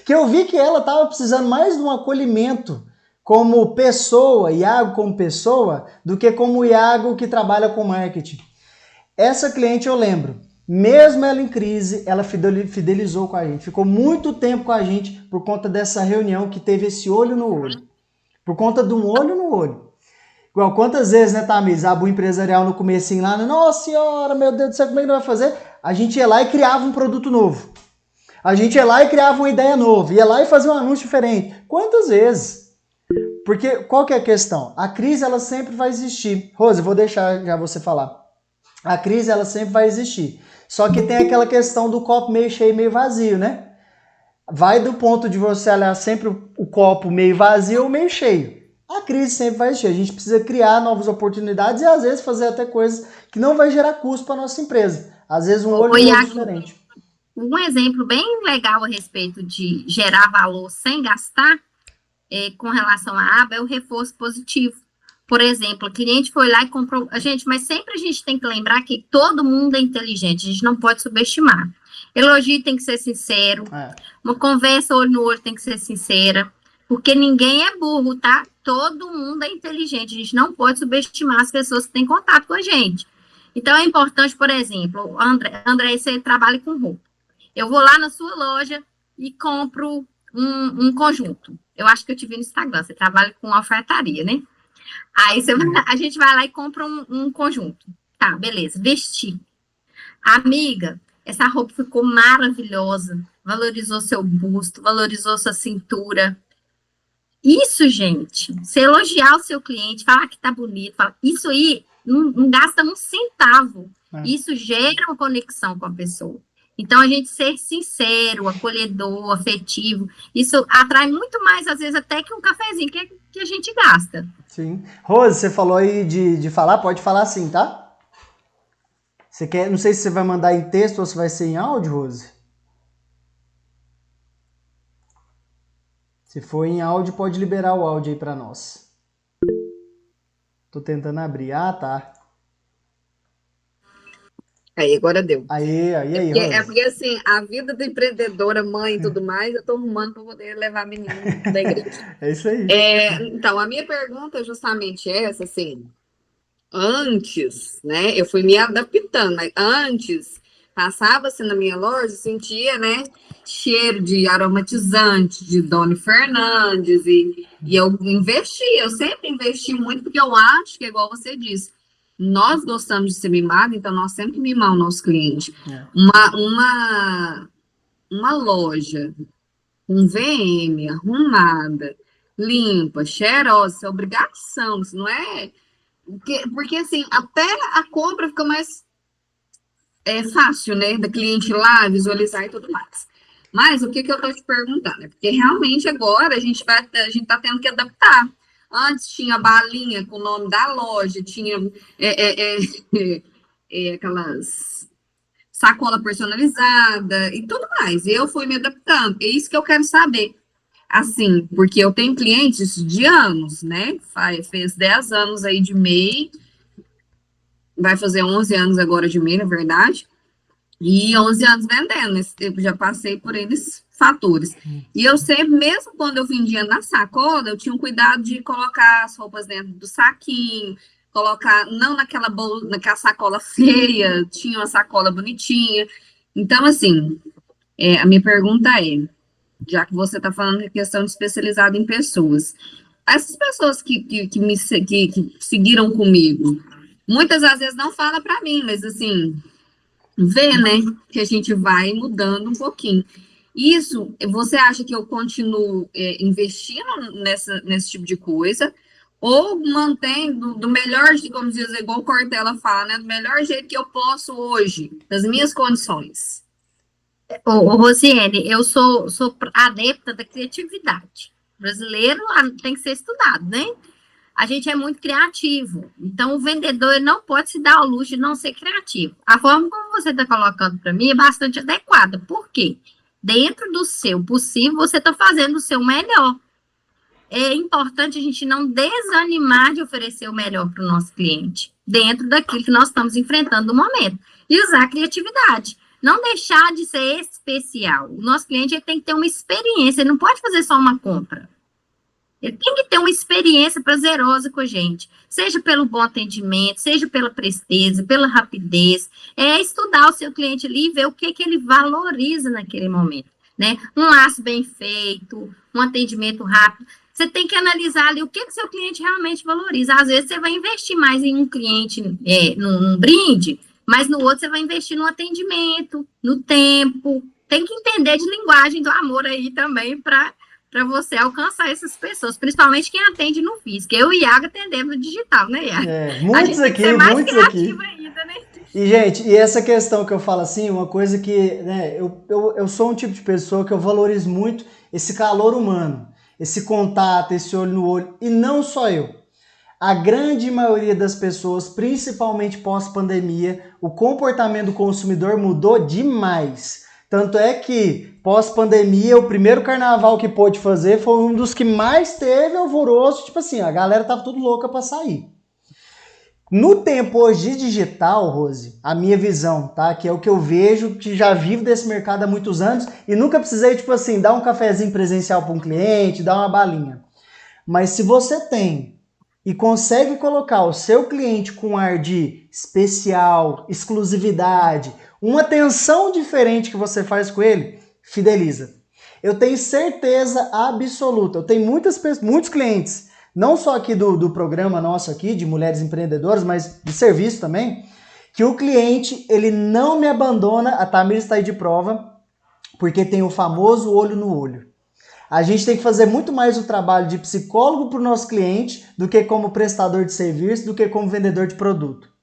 que eu vi que ela tava precisando mais de um acolhimento como pessoa, Iago como pessoa, do que como o Iago que trabalha com marketing. Essa cliente eu lembro, mesmo ela em crise, ela fidelizou com a gente, ficou muito tempo com a gente por conta dessa reunião que teve esse olho no olho, por conta de um olho no olho. Igual quantas vezes, né, Tamiz, a Bu Empresarial no comecinho lá, nossa senhora, meu Deus do céu, como é que nós vai fazer? A gente ia lá e criava um produto novo. A gente ia lá e criava uma ideia nova, ia lá e fazia um anúncio diferente. Quantas vezes? Porque qual que é a questão? A crise, ela sempre vai existir. Rose, vou deixar já você falar. A crise, ela sempre vai existir. Só que tem aquela questão do copo meio cheio, meio vazio, né? Vai do ponto de você olhar sempre o copo meio vazio ou meio cheio. A crise sempre vai existir. A gente precisa criar novas oportunidades e às vezes fazer até coisas que não vai gerar custo para nossa empresa. Às vezes um olho diferente. Um exemplo bem legal a respeito de gerar valor sem gastar, com relação à aba, é o reforço positivo. Por exemplo, o cliente foi lá e comprou... Mas sempre a gente tem que lembrar que todo mundo é inteligente, a gente não pode subestimar. Elogio tem que ser sincero, uma conversa olho no olho tem que ser sincera, porque ninguém é burro, tá? Todo mundo é inteligente, a gente não pode subestimar as pessoas que têm contato com a gente. Então, é importante, por exemplo, André, você trabalha com roupa. Eu vou lá na sua loja e compro um conjunto. Eu acho que eu te vi no Instagram, você trabalha com alfaiataria, né? Aí a gente vai lá e compra um conjunto. Tá, beleza, vestir. Amiga, essa roupa ficou maravilhosa, valorizou seu busto, valorizou sua cintura. Isso, gente, você elogiar o seu cliente, falar que tá bonito, isso aí não gasta um centavo. Isso gera uma conexão com a pessoa. Então, a gente ser sincero, acolhedor, afetivo, isso atrai muito mais, às vezes, até que um cafezinho que a gente gasta. Sim. Rose, você falou aí de falar, pode falar sim, tá? Você quer, não sei se você vai mandar em texto ou se vai ser em áudio, Rose. Se for em áudio, pode liberar o áudio aí para nós. Tô tentando abrir. Ah, tá. Aí, agora deu. Aí, porque assim, a vida da empreendedora, mãe e tudo mais, eu tô arrumando para poder levar a menina da igreja. É isso aí. Então, a minha pergunta é justamente essa, assim, antes, né, eu fui me adaptando, mas antes, passava-se na minha loja, sentia, né, cheiro de aromatizante, de Dona Fernandes, e eu sempre investi muito, porque eu acho que, é igual você disse, nós gostamos de ser mimado, então nós sempre mimamos o nosso cliente. Uma loja com VM arrumada, limpa, cheirosa, é obrigação, isso não é... Porque assim, até a compra fica mais fácil, né, da cliente ir lá, visualizar e tudo mais. Mas o que eu tô te perguntando? É porque realmente agora a gente tá tendo que adaptar. Antes tinha balinha com o nome da loja, tinha aquelas sacola personalizada e tudo mais. Eu fui me adaptando. É isso que eu quero saber. Assim, porque eu tenho clientes de anos, né? Fez 10 anos aí de MEI, vai fazer 11 anos agora de MEI, na verdade, e 11 anos vendendo. Eu já passei por eles fatores. E eu sempre, mesmo quando eu vendia na sacola, eu tinha um cuidado de colocar as roupas dentro do saquinho, colocar, não naquela sacola feia, tinha uma sacola bonitinha. Então, assim, a minha pergunta é, já que você está falando que é questão de especializada em pessoas, essas pessoas que seguiram comigo, muitas às vezes não falam para mim, mas assim, vê, né, que a gente vai mudando um pouquinho. Isso, você acha que eu continuo investindo nesse tipo de coisa, ou mantendo do melhor, como diz, igual o Cortella fala, né, do melhor jeito que eu posso hoje, das minhas condições? Rosiane, eu sou adepta da criatividade. O brasileiro tem que ser estudado, né? A gente é muito criativo. Então, o vendedor não pode se dar ao luxo de não ser criativo. A forma como você está colocando para mim é bastante adequada. Por quê? Dentro do seu possível, você está fazendo o seu melhor. É importante a gente não desanimar de oferecer o melhor para o nosso cliente, dentro daquilo que nós estamos enfrentando no momento. E usar a criatividade. Não deixar de ser especial. O nosso cliente ele tem que ter uma experiência, ele não pode fazer só uma compra. Ele tem que ter uma experiência prazerosa com a gente, seja pelo bom atendimento, seja pela presteza, pela rapidez. É estudar o seu cliente ali e ver o que ele valoriza naquele momento, né? Um laço bem feito, um atendimento rápido. Você tem que analisar ali o que seu cliente realmente valoriza. Às vezes você vai investir mais em um cliente, num brinde, mas no outro você vai investir no atendimento, no tempo. Tem que entender de linguagem do amor aí também para você alcançar essas pessoas, principalmente quem atende no físico. Eu e Iago atendemos no digital, né, Iago? Muitos a gente tem aqui, que ser mais muitos criativo aqui. ainda, né? E, gente, e essa questão que eu falo assim, uma coisa que, né, eu sou um tipo de pessoa que eu valorizo muito esse calor humano, esse contato, esse olho no olho, e não só eu. A grande maioria das pessoas, principalmente pós-pandemia, o comportamento do consumidor mudou demais. Tanto é que, pós-pandemia, o primeiro carnaval que pôde fazer foi um dos que mais teve alvoroço, tipo assim, a galera tava tudo louca pra sair. No tempo hoje de digital, Rose, a minha visão, tá? Que é o que eu vejo, que já vivo desse mercado há muitos anos e nunca precisei, tipo assim, dar um cafezinho presencial para um cliente, dar uma balinha. Mas se você tem e consegue colocar o seu cliente com um ar de especial, exclusividade, uma atenção diferente que você faz com ele, fideliza. Eu tenho certeza absoluta, eu tenho muitos clientes, não só aqui do programa nosso aqui, de mulheres empreendedoras, mas de serviço também, que o cliente, ele não me abandona, a Tamir está aí de prova, porque tem o famoso olho no olho. A gente tem que fazer muito mais o trabalho de psicólogo para o nosso cliente do que como prestador de serviço, do que como vendedor de produto.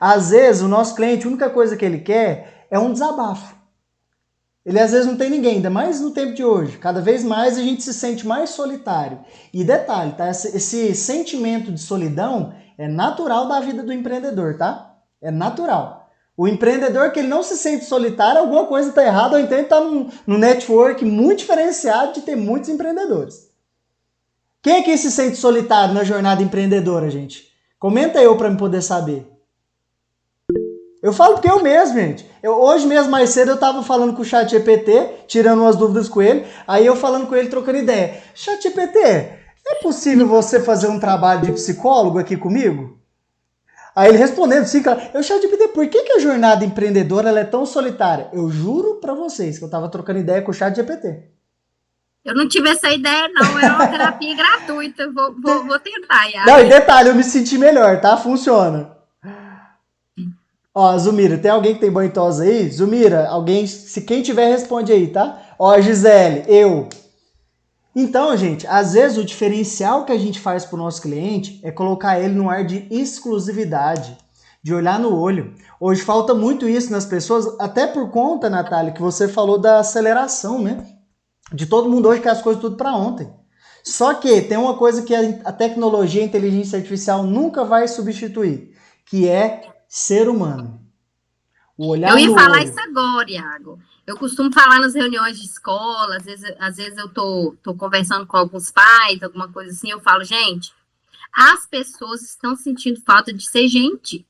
Às vezes, o nosso cliente, a única coisa que ele quer é um desabafo. Ele às vezes não tem ninguém, ainda mais no tempo de hoje. Cada vez mais a gente se sente mais solitário. E detalhe, tá? Esse sentimento de solidão é natural da vida do empreendedor, tá? É natural. O empreendedor que ele não se sente solitário, alguma coisa está errada, ou então ele está num network muito diferenciado de ter muitos empreendedores. Quem aqui se sente solitário na jornada empreendedora, gente? Comenta eu para eu poder saber. Eu falo porque eu mesmo, gente. Hoje mesmo, mais cedo, eu tava falando com o ChatGPT, tirando umas dúvidas com ele, aí eu falando com ele, trocando ideia. ChatGPT, é possível você fazer um trabalho de psicólogo aqui comigo? Aí ele respondendo, sim, claro. Eu, ChatGPT, por que a jornada empreendedora ela é tão solitária? Eu juro pra vocês que eu tava trocando ideia com o ChatGPT. Eu não tive essa ideia, não. É uma terapia gratuita. Vou tentar, Iago. Não, e detalhe, eu me senti melhor, tá? Funciona. Ó, Zumira, tem alguém que tem banho tosa aí? Zumira, alguém, se quem tiver, responde aí, tá? Ó, Gisele, eu. Então, gente, às vezes o diferencial que a gente faz pro nosso cliente é colocar ele no ar de exclusividade, de olhar no olho. Hoje falta muito isso nas pessoas, até por conta, Natália, que você falou da aceleração, né? De todo mundo hoje quer as coisas tudo para ontem. Só que tem uma coisa que a tecnologia e a inteligência artificial nunca vai substituir, que é ser humano. O olhar eu ia no falar olho. isso agora, Iago. Eu costumo falar nas reuniões de escola, às vezes eu tô conversando com alguns pais, alguma coisa assim, eu falo, gente, as pessoas estão sentindo falta de ser gente.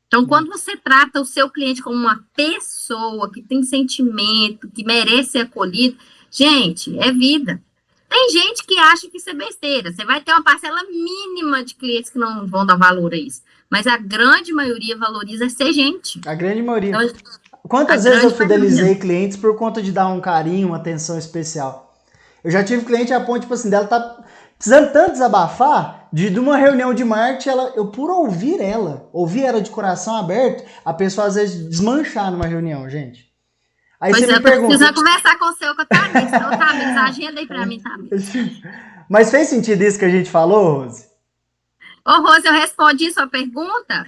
Então, quando você trata o seu cliente como uma pessoa que tem sentimento, que merece ser acolhido, gente, é vida. Tem gente que acha que isso é besteira. Você vai ter uma parcela mínima de clientes que não vão dar valor a isso. Mas a grande maioria valoriza ser gente. A grande maioria. Então, Quantas vezes eu fidelizei clientes por conta de dar um carinho, uma atenção especial? Eu já tive cliente a ponto, tipo assim, dela tá precisando tanto desabafar, de uma reunião de marketing, eu por ouvir ela de coração aberto, a pessoa às vezes desmanchar numa reunião, gente. Aí pois você me pergunta. Precisa conversar com o seu Tamires. Então, Tamires, agenda aí pra mim, Tamires. Mas fez sentido isso que a gente falou, Rose? Ô, Rose, eu respondi sua pergunta?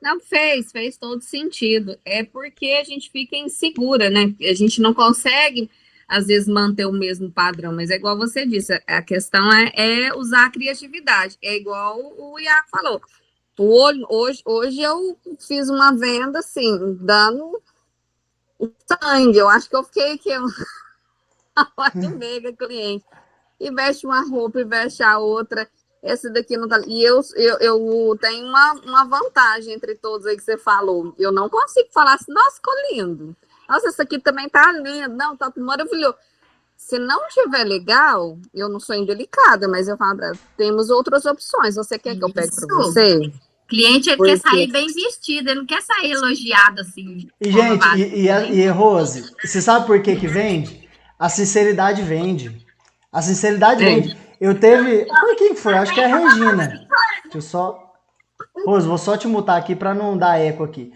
Não, fez todo sentido. É porque a gente fica insegura, né? A gente não consegue, às vezes, manter o mesmo padrão, mas é igual você disse, a questão é usar a criatividade. É igual o Iago falou. Hoje eu fiz uma venda, assim, dando sangue. Eu acho que eu fiquei aqui uma hora e meia com a cliente. E veste uma roupa e veste a outra. Essa daqui não tá. E eu tenho uma vantagem entre todos aí que você falou. Eu não consigo falar assim, nossa, ficou lindo. Nossa, essa aqui também tá linda. Não, tá maravilhoso. Se não tiver legal, eu não sou indelicada, mas eu falo, temos outras opções. Você quer que eu pegue para você? Cliente, ele quer sair bem vestido, ele não quer sair elogiado assim. E, gente, e Rose, você sabe por que vende? A sinceridade vende. A sinceridade vende. Eu teve... Por quem foi? Acho que é a Regina. Deixa eu só... Rose, vou só te mutar aqui para não dar eco aqui.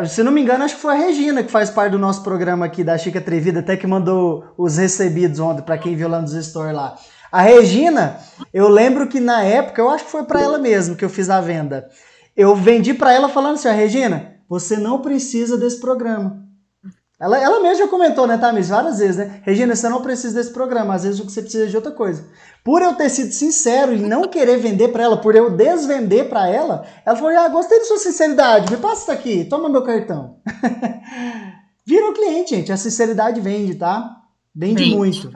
Se não me engano, acho que foi a Regina que faz parte do nosso programa aqui da Chica Atrevida, até que mandou os recebidos ontem para quem viu lá nos stories lá. A Regina, eu lembro que na época, eu acho que foi para ela mesmo que eu fiz a venda. Eu vendi para ela falando assim, Regina, você não precisa desse programa. Ela mesma já comentou, né, Thamis, várias vezes, né? Regina, você não precisa desse programa, às vezes você precisa de outra coisa. Por eu ter sido sincero e não querer vender para ela, por eu desvender para ela, ela falou, gostei da sua sinceridade, me passa isso aqui, toma meu cartão. Virou cliente, gente, a sinceridade vende, tá? Vende muito.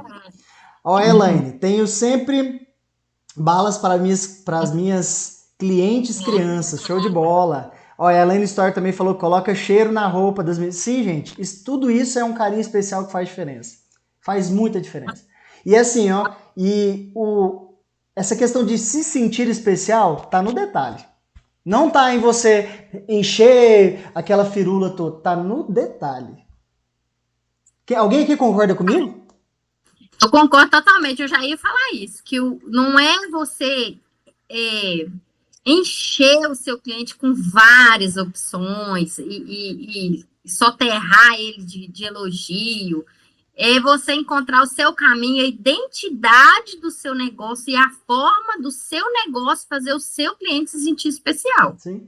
Ó, Elaine, tenho sempre balas para as minhas clientes crianças, show de bola. Ó, a Elaine Store também falou que coloca cheiro na roupa das meninas. Sim, gente, tudo isso é um carinho especial que faz diferença. Faz muita diferença. E assim, ó, essa questão de se sentir especial tá no detalhe. Não tá em você encher aquela firula toda, tá no detalhe. Alguém aqui concorda comigo? Eu concordo totalmente, eu já ia falar isso, que não é você encher o seu cliente com várias opções e soterrar ele de elogio, é você encontrar o seu caminho, a identidade do seu negócio e a forma do seu negócio fazer o seu cliente se sentir especial. Sim.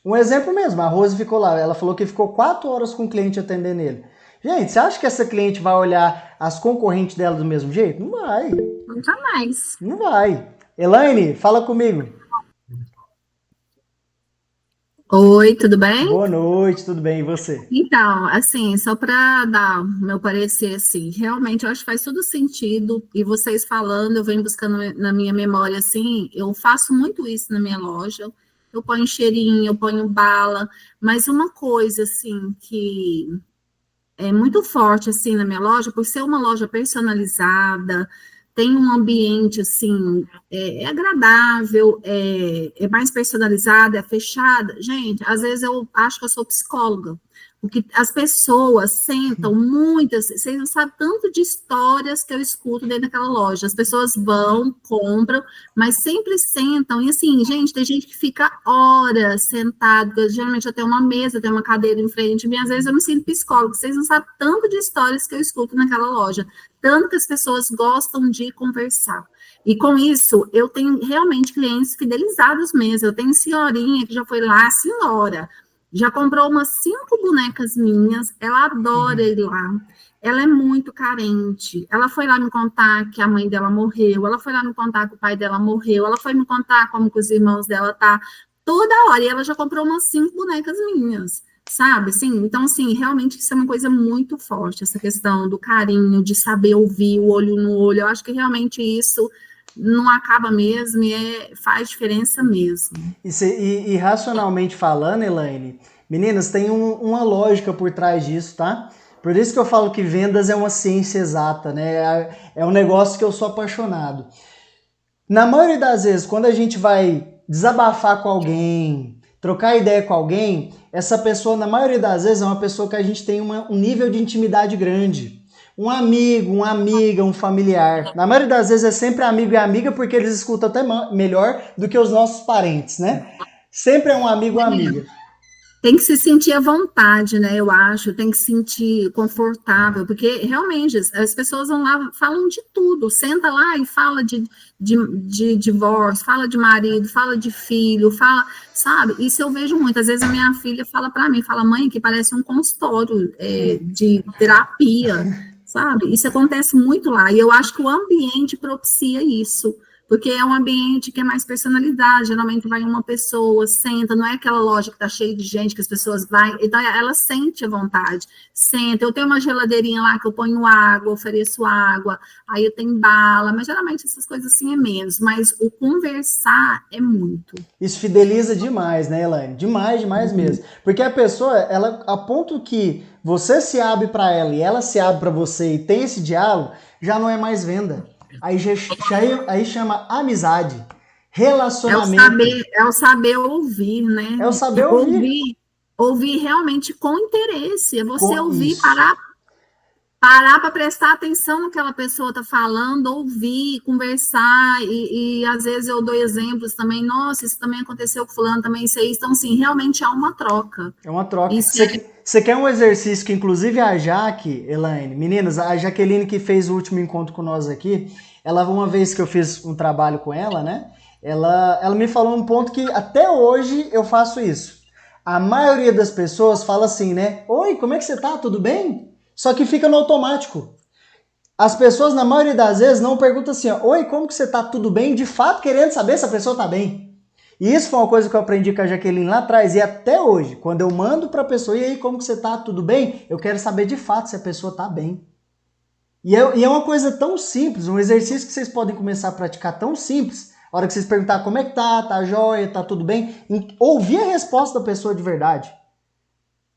Um exemplo mesmo, a Rose ficou lá, ela falou que ficou 4 horas com o cliente atendendo ele. Gente, você acha que essa cliente vai olhar as concorrentes dela do mesmo jeito? Não vai. Nunca mais. Não vai. Elaine, fala comigo. Oi, tudo bem? Boa noite, tudo bem, e você? Então, assim, só para dar meu parecer, assim, realmente eu acho que faz todo sentido, e vocês falando, eu venho buscando na minha memória, assim, eu faço muito isso na minha loja, eu ponho cheirinho, eu ponho bala, mas uma coisa, assim, que é muito forte, assim, na minha loja, por ser uma loja personalizada, tem um ambiente, assim, é agradável, é mais personalizado, é fechada. Gente, às vezes eu acho que eu sou psicóloga, porque as pessoas sentam muitas, vocês não sabem tanto de histórias que eu escuto dentro daquela loja. As pessoas vão, compram, mas sempre sentam, e assim, gente, tem gente que fica horas sentado, geralmente eu tenho uma mesa, tenho uma cadeira em frente, e às vezes eu me sinto psicóloga, vocês não sabem tanto de histórias que eu escuto naquela loja, tanto que as pessoas gostam de conversar. E com isso, eu tenho realmente clientes fidelizados mesmo, eu tenho senhorinha que já foi lá, senhora, já comprou umas 5 bonecas minhas, ela adora ir lá, ela é muito carente, ela foi lá me contar que a mãe dela morreu, ela foi lá me contar que o pai dela morreu, ela foi me contar como que os irmãos dela tá, toda hora, e ela já comprou umas 5 bonecas minhas, sabe, assim, então, assim, realmente isso é uma coisa muito forte, essa questão do carinho, de saber ouvir o olho no olho, eu acho que realmente isso não acaba mesmo e faz diferença mesmo. E racionalmente falando, Elaine, meninas, tem uma lógica por trás disso, tá? Por isso que eu falo que vendas é uma ciência exata, né? É um negócio que eu sou apaixonado. Na maioria das vezes, quando a gente vai desabafar com alguém, trocar ideia com alguém, essa pessoa, na maioria das vezes, é uma pessoa que a gente tem um nível de intimidade grande. Um amigo, uma amiga, um familiar. Na maioria das vezes é sempre amigo e amiga, porque eles escutam até melhor do que os nossos parentes, né? Sempre é um amigo ou amiga. Tem que se sentir à vontade, né? Eu acho, tem que se sentir confortável, porque realmente as pessoas vão lá, falam de tudo, senta lá e fala de divórcio, fala de marido, fala de filho, fala, sabe? Isso eu vejo muito. Às vezes a minha filha fala para mim, fala, mãe, que parece um consultório de terapia. Sabe? Isso acontece muito lá, e eu acho que o ambiente propicia isso, porque é um ambiente que é mais personalizado, geralmente vai uma pessoa, senta, não é aquela loja que tá cheia de gente, que as pessoas vão, então ela sente a vontade, senta, eu tenho uma geladeirinha lá que eu ponho água, ofereço água, aí eu tenho bala, mas geralmente essas coisas assim é menos, mas o conversar é muito. Isso fideliza demais, né, Elaine? Demais mesmo, porque a pessoa, ela, a ponto que você se abre para ela e ela se abre para você e tem esse diálogo, já não é mais venda. Aí chama amizade, relacionamento. É o saber ouvir, né? É o saber ouvir. Ouvir realmente com interesse. É você ouvir, Isso. parar para prestar atenção no que aquela pessoa está falando, ouvir, conversar, e às vezes eu dou exemplos também, nossa, isso também aconteceu com fulano, também isso aí. Então, assim, realmente há uma troca. É uma troca. Você quer um exercício que, inclusive, a Jaque, Elaine, meninas, a Jaqueline que fez o último encontro com nós aqui, ela, uma vez que eu fiz um trabalho com ela, né, ela me falou um ponto que até hoje eu faço isso. A maioria das pessoas fala assim, né, oi, como é que você tá? Tudo bem? Só que fica no automático. As pessoas, na maioria das vezes, não perguntam assim, ó, oi, como que você tá? Tudo bem? De fato, querendo saber se a pessoa tá bem. E isso foi uma coisa que eu aprendi com a Jaqueline lá atrás, e até hoje, quando eu mando pra pessoa, e aí, como que você tá? Tudo bem? Eu quero saber de fato se a pessoa tá bem. E é uma coisa tão simples, um exercício que vocês podem começar a praticar tão simples, a hora que vocês perguntar como é que tá jóia, tá tudo bem, ouvir a resposta da pessoa de verdade.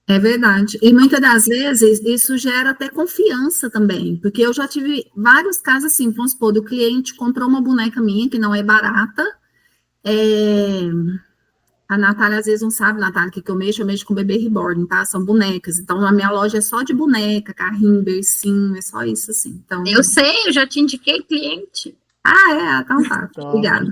É verdade. E muitas das vezes isso gera até confiança também, porque eu já tive vários casos assim, vamos supor, do cliente comprou uma boneca minha que não é barata. A Natália às vezes não sabe, Natália, que eu mexo com bebê reborn, tá? São bonecas. Então a minha loja é só de boneca, carrinho, bercinho, é só isso assim. Então, Eu sei, eu já te indiquei cliente. Então tá, obrigada.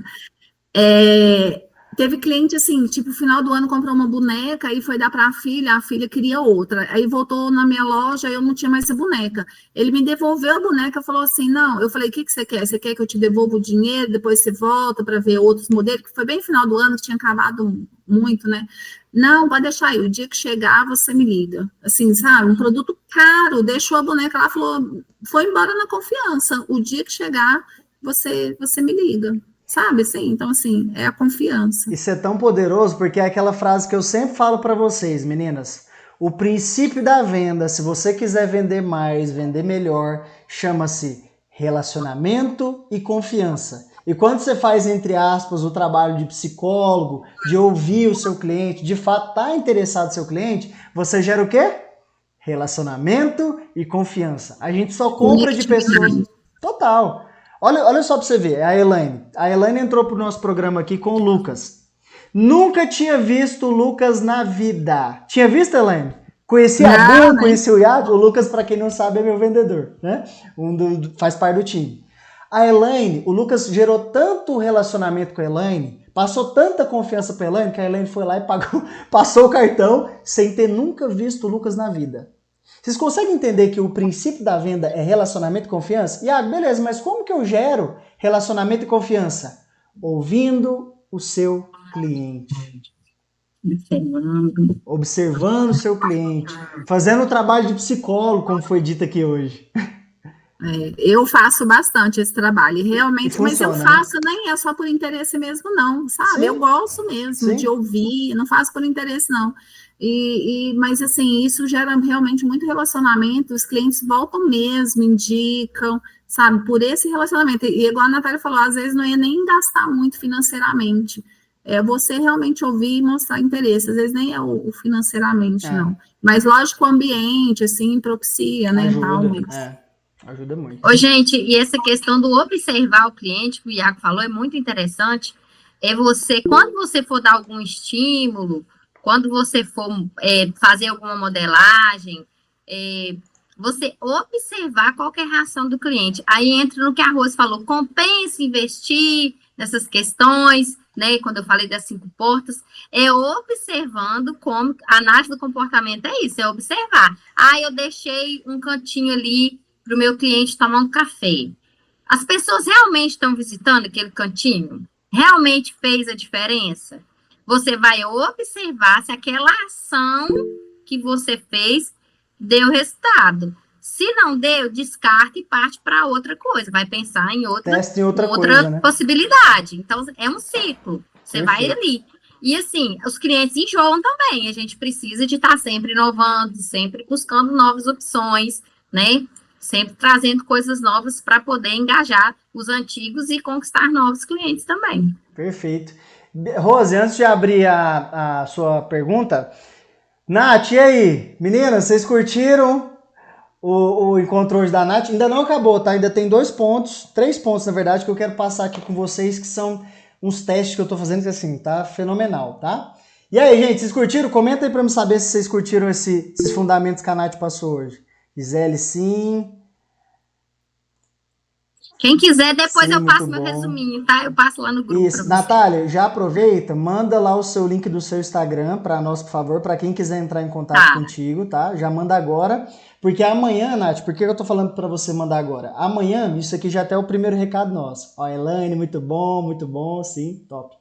Teve cliente assim, tipo, no final do ano comprou uma boneca, aí foi dar para a filha queria outra. Aí voltou na minha loja, eu não tinha mais essa boneca. Ele me devolveu a boneca, falou assim, não. Eu falei, o que você quer? Você quer que eu te devolva o dinheiro, depois você volta para ver outros modelos? Que foi bem no final do ano, que tinha acabado muito, né? Não, pode deixar aí, o dia que chegar, você me liga. Assim, sabe, um produto caro, deixou a boneca lá, falou, foi embora na confiança. O dia que chegar, você me liga. Sabe, assim? Então, assim, é a confiança. Isso é tão poderoso porque é aquela frase que eu sempre falo para vocês, meninas. O princípio da venda, se você quiser vender mais, vender melhor, chama-se relacionamento e confiança. E quando você faz, entre aspas, o trabalho de psicólogo, de ouvir o seu cliente, de fato tá interessado no seu cliente, você gera o quê? Relacionamento e confiança. A gente só compra de pessoas... Total. Olha só pra você ver, a Elaine. A Elaine entrou pro nosso programa aqui com o Lucas. Nunca tinha visto o Lucas na vida. Tinha visto, Elaine? Conheci a Bu, conheci o Iago. O Lucas, pra quem não sabe, é meu vendedor, né? Faz parte do time. A Elaine, o Lucas gerou tanto relacionamento com a Elaine, passou tanta confiança pra Elaine, que a Elaine foi lá e passou o cartão sem ter nunca visto o Lucas na vida. Vocês conseguem entender que o princípio da venda é relacionamento e confiança? Iago, beleza, mas como que eu gero relacionamento e confiança? Ouvindo o seu cliente. Observando o seu cliente. Fazendo o trabalho de psicólogo, como foi dito aqui hoje. Eu faço bastante esse trabalho, realmente, funciona, mas eu faço, né? Nem é só por interesse mesmo, não, sabe? Sim. Eu gosto mesmo de ouvir, não faço por interesse, não. Mas, assim, isso gera realmente muito relacionamento, os clientes voltam mesmo, indicam, sabe, por esse relacionamento. E igual a Natália falou, às vezes não ia nem gastar muito financeiramente. É você realmente ouvir e mostrar interesse. Às vezes nem é o financeiramente, não. Mas, lógico, o ambiente, assim, propicia, né? Ajuda muito. Ô, gente, e essa questão do observar o cliente, que o Iago falou, é muito interessante. É você, quando você for dar algum estímulo, quando você for fazer alguma modelagem, você observar qual que é a reação do cliente. Aí entra no que a Rose falou, compensa investir nessas questões, né? Quando eu falei das 5 portas, é observando como a análise do comportamento é isso, é observar. Eu deixei um cantinho ali para o meu cliente tomar um café. As pessoas realmente estão visitando aquele cantinho? Realmente fez a diferença? Você vai observar se aquela ação que você fez deu resultado. Se não deu, descarta e parte para outra coisa. Vai pensar em outra coisa, né? possibilidade. Então, é um ciclo. Você vai ali. E, assim, os clientes enjoam também. A gente precisa de estar sempre inovando, sempre buscando novas opções, né? Sempre trazendo coisas novas para poder engajar os antigos e conquistar novos clientes também. Perfeito. Rose, antes de abrir a sua pergunta, Nath, e aí? Meninas, vocês curtiram o encontro hoje da Nath. Ainda não acabou, tá? Ainda tem 2 pontos, 3 pontos, na verdade, que eu quero passar aqui com vocês, que são uns testes que eu tô fazendo, que assim, tá fenomenal, tá? E aí, gente, vocês curtiram? Comenta aí pra me saber se vocês curtiram esses fundamentos que a Nath passou hoje. Gisele, sim. Quem quiser, depois Sim, eu passo muito meu bom. resuminho, tá? Eu passo lá no grupo. Isso, Natália, já aproveita, manda lá o seu link do seu Instagram para nós, por favor, para quem quiser entrar em contato contigo, tá? Já manda agora, porque amanhã, Nath, por que eu tô falando para você mandar agora? Amanhã, isso aqui já até é o primeiro recado nosso. Ó, Elaine, muito bom, sim, top.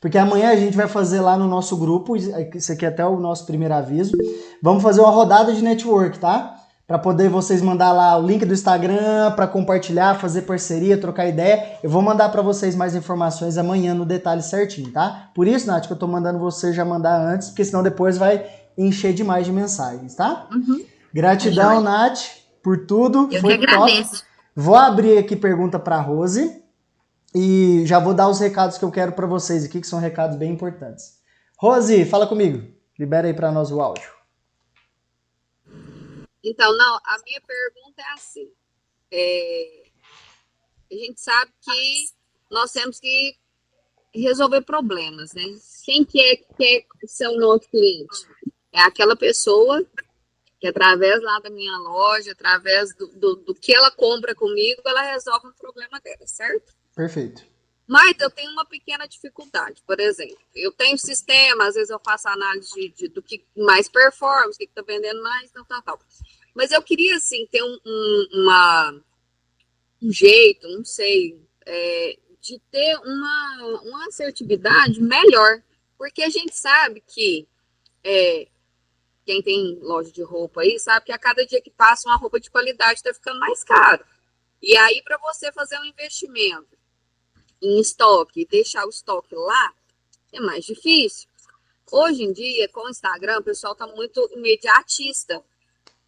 Porque amanhã a gente vai fazer lá no nosso grupo, isso aqui é até o nosso primeiro aviso, vamos fazer uma rodada de network, tá? Para poder vocês mandar lá o link do Instagram, para compartilhar, fazer parceria, trocar ideia. Eu vou mandar para vocês mais informações amanhã no detalhe certinho, tá? Por isso, Nath, que eu tô mandando você já mandar antes, porque senão depois vai encher demais de mensagens, tá? Uhum. Gratidão, Nath, por tudo. Eu Foi que agradeço. top. Vou abrir aqui pergunta para Rose e já vou dar os recados que eu quero para vocês aqui, que são recados bem importantes. Rose, fala comigo. Libera aí para nós o áudio. Então, não, a minha pergunta é assim. A gente sabe que nós temos que resolver problemas, né? Quem que é ser o nosso cliente? É aquela pessoa que, através lá da minha loja, através do que ela compra comigo, ela resolve o problema dela, certo? Perfeito. Mas eu tenho uma pequena dificuldade, por exemplo, eu tenho sistema, às vezes eu faço análise do que mais performance, o que está vendendo mais, tal. Mas eu queria, assim, ter um jeito, não sei, de ter uma assertividade melhor, porque a gente sabe que quem tem loja de roupa aí sabe que a cada dia que passa uma roupa de qualidade está ficando mais caro. E aí, para você fazer um investimento em estoque e deixar o estoque lá, é mais difícil. Hoje em dia, com o Instagram, o pessoal está muito imediatista,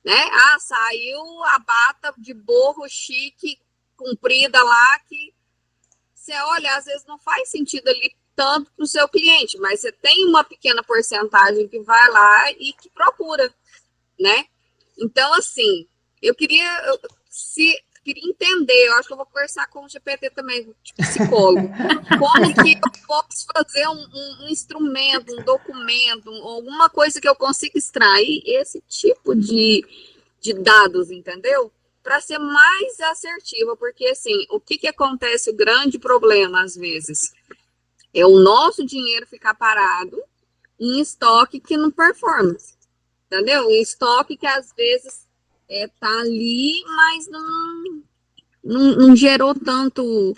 né? Ah, saiu a bata de borro chique, comprida lá, que você olha, às vezes não faz sentido ali tanto para o seu cliente, mas você tem uma pequena porcentagem que vai lá e que procura, né? Então, assim, eu queria entender, eu acho que eu vou conversar com o GPT também, de psicólogo, como que eu posso fazer um instrumento, um documento, alguma coisa que eu consiga extrair esse tipo de dados, entendeu? Para ser mais assertiva, porque, assim, o que acontece, o grande problema, às vezes, é o nosso dinheiro ficar parado em estoque que não performa, entendeu? Em estoque que, às vezes, tá ali, mas não gerou tanto...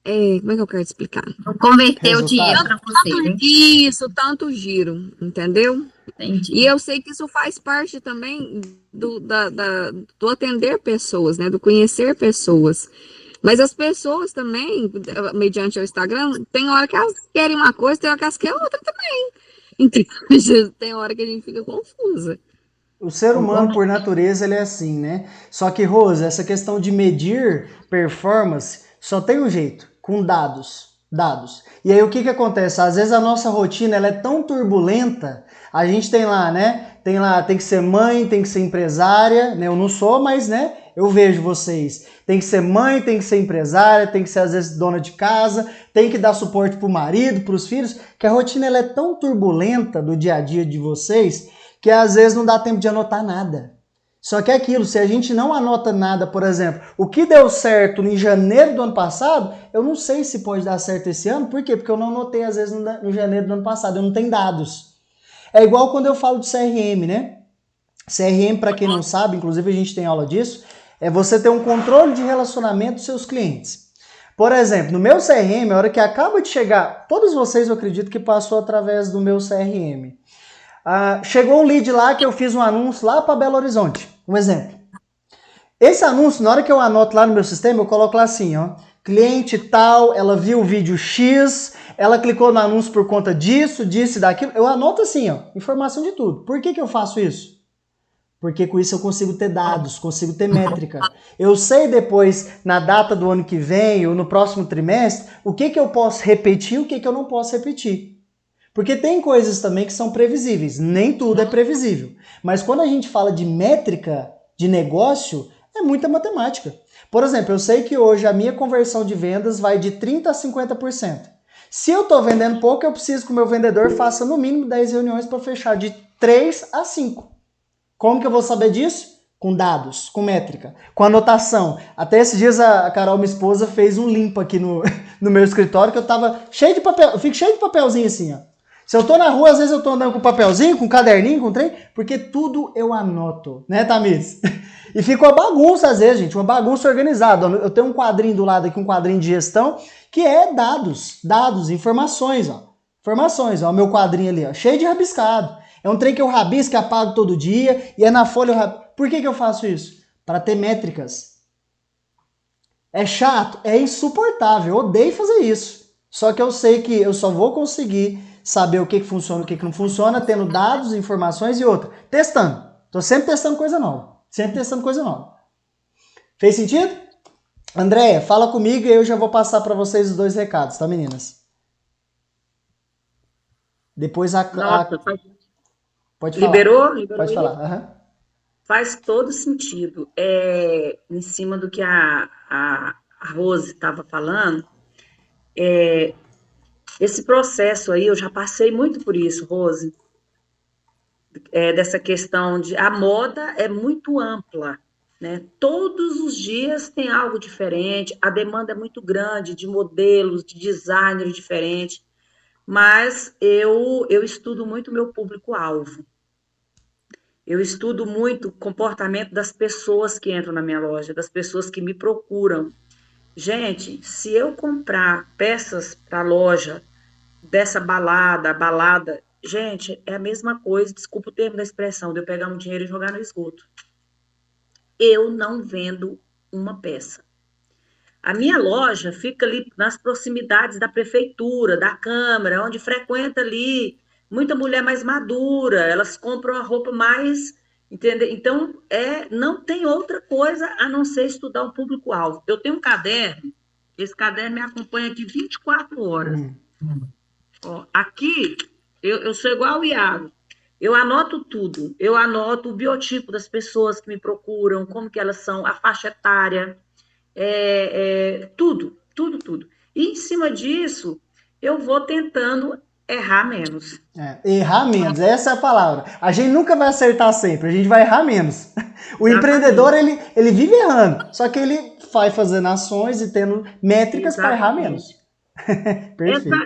como é que eu quero explicar? Não converteu o dinheiro para você, né? Isso, tanto giro, entendeu? Entendi. E eu sei que isso faz parte também do atender pessoas, né? Do conhecer pessoas. Mas as pessoas também, mediante o Instagram, tem hora que elas querem uma coisa, tem hora que elas querem outra também. Então, tem hora que a gente fica confusa. O ser humano, por natureza, ele é assim, né? Só que, Rose, essa questão de medir performance só tem um jeito, com dados. E aí, o que acontece? Às vezes a nossa rotina ela é tão turbulenta, a gente tem lá, né? Tem que ser mãe, tem que ser empresária, né? Eu não sou, mas, né? Eu vejo vocês. Tem que ser mãe, tem que ser empresária, tem que ser, às vezes, dona de casa, tem que dar suporte pro marido, pros filhos, que a rotina ela é tão turbulenta do dia a dia de vocês que às vezes não dá tempo de anotar nada. Só que é aquilo, se a gente não anota nada, por exemplo, o que deu certo em janeiro do ano passado, eu não sei se pode dar certo esse ano, por quê? Porque eu não anotei às vezes no janeiro do ano passado, eu não tenho dados. É igual quando eu falo de CRM, né? CRM, para quem não sabe, inclusive a gente tem aula disso, é você ter um controle de relacionamento dos seus clientes. Por exemplo, no meu CRM, a hora que acaba de chegar, todos vocês eu acredito que passou através do meu CRM. Chegou um lead lá que eu fiz um anúncio lá para Belo Horizonte. Um exemplo. Esse anúncio, na hora que eu anoto lá no meu sistema, eu coloco lá assim, ó. Cliente tal, ela viu o vídeo X, ela clicou no anúncio por conta disso e daquilo. Eu anoto assim, ó, informação de tudo. Por que eu faço isso? Porque com isso eu consigo ter dados, consigo ter métrica. Eu sei depois, na data do ano que vem ou no próximo trimestre, o que eu posso repetir e o que eu não posso repetir. Porque tem coisas também que são previsíveis, nem tudo é previsível. Mas quando a gente fala de métrica de negócio, é muita matemática. Por exemplo, eu sei que hoje a minha conversão de vendas vai de 30% a 50%. Se eu estou vendendo pouco, eu preciso que o meu vendedor faça no mínimo 10 reuniões para fechar de 3 a 5. Como que eu vou saber disso? Com dados, com métrica, com anotação. Até esses dias a Carol, minha esposa, fez um limpo aqui no meu escritório, que eu tava cheio de papel, eu fico cheio de papelzinho assim, ó. Se eu tô na rua, às vezes eu tô andando com papelzinho, com caderninho, com trem, porque tudo eu anoto, né, Tamiris? E fica uma bagunça às vezes, gente, uma bagunça organizada. Eu tenho um quadrinho do lado aqui, um quadrinho de gestão, que é dados, informações, ó. Informações, ó, meu quadrinho ali, ó, cheio de rabiscado. É um trem que eu rabisco e apago todo dia, e é na folha eu rabisco. Por que eu faço isso? Para ter métricas. É chato? É insuportável. Eu odeio fazer isso. Só que eu sei que eu só vou conseguir saber o que funciona e o que não funciona, tendo dados, informações e outra. Testando. Tô sempre testando coisa nova. Sempre testando coisa nova. Fez sentido? Andréia, fala comigo e eu já vou passar para vocês os 2 recados, tá, meninas? Depois Nossa, Pode falar. liberou Pode aí? falar. Uhum. Faz todo sentido. Em cima do que a Rose estava falando, esse processo aí, eu já passei muito por isso, Rose, dessa questão de a moda é muito ampla, né? Todos os dias tem algo diferente, a demanda é muito grande de modelos, de designers diferentes, mas eu estudo muito o meu público-alvo. Eu estudo muito o comportamento das pessoas que entram na minha loja, das pessoas que me procuram. Gente, se eu comprar peças para a loja dessa balada, gente, é a mesma coisa, desculpa o termo da expressão, de eu pegar um dinheiro e jogar no esgoto. Eu não vendo uma peça. A minha loja fica ali nas proximidades da prefeitura, da Câmara, onde frequenta ali muita mulher mais madura, elas compram a roupa mais, entendeu? Então, não tem outra coisa a não ser estudar o público-alvo. Eu tenho um caderno, esse caderno me acompanha aqui 24 horas. Ó, aqui, eu sou igual o Iago, eu anoto tudo, eu anoto o biotipo das pessoas que me procuram, como que elas são, a faixa etária, tudo. E em cima disso, eu vou tentando errar menos. Errar menos, essa é a palavra. A gente nunca vai acertar sempre, a gente vai errar menos. O empreendedor, ele vive errando, só que ele vai fazendo ações e tendo métricas para errar menos. Perfeito.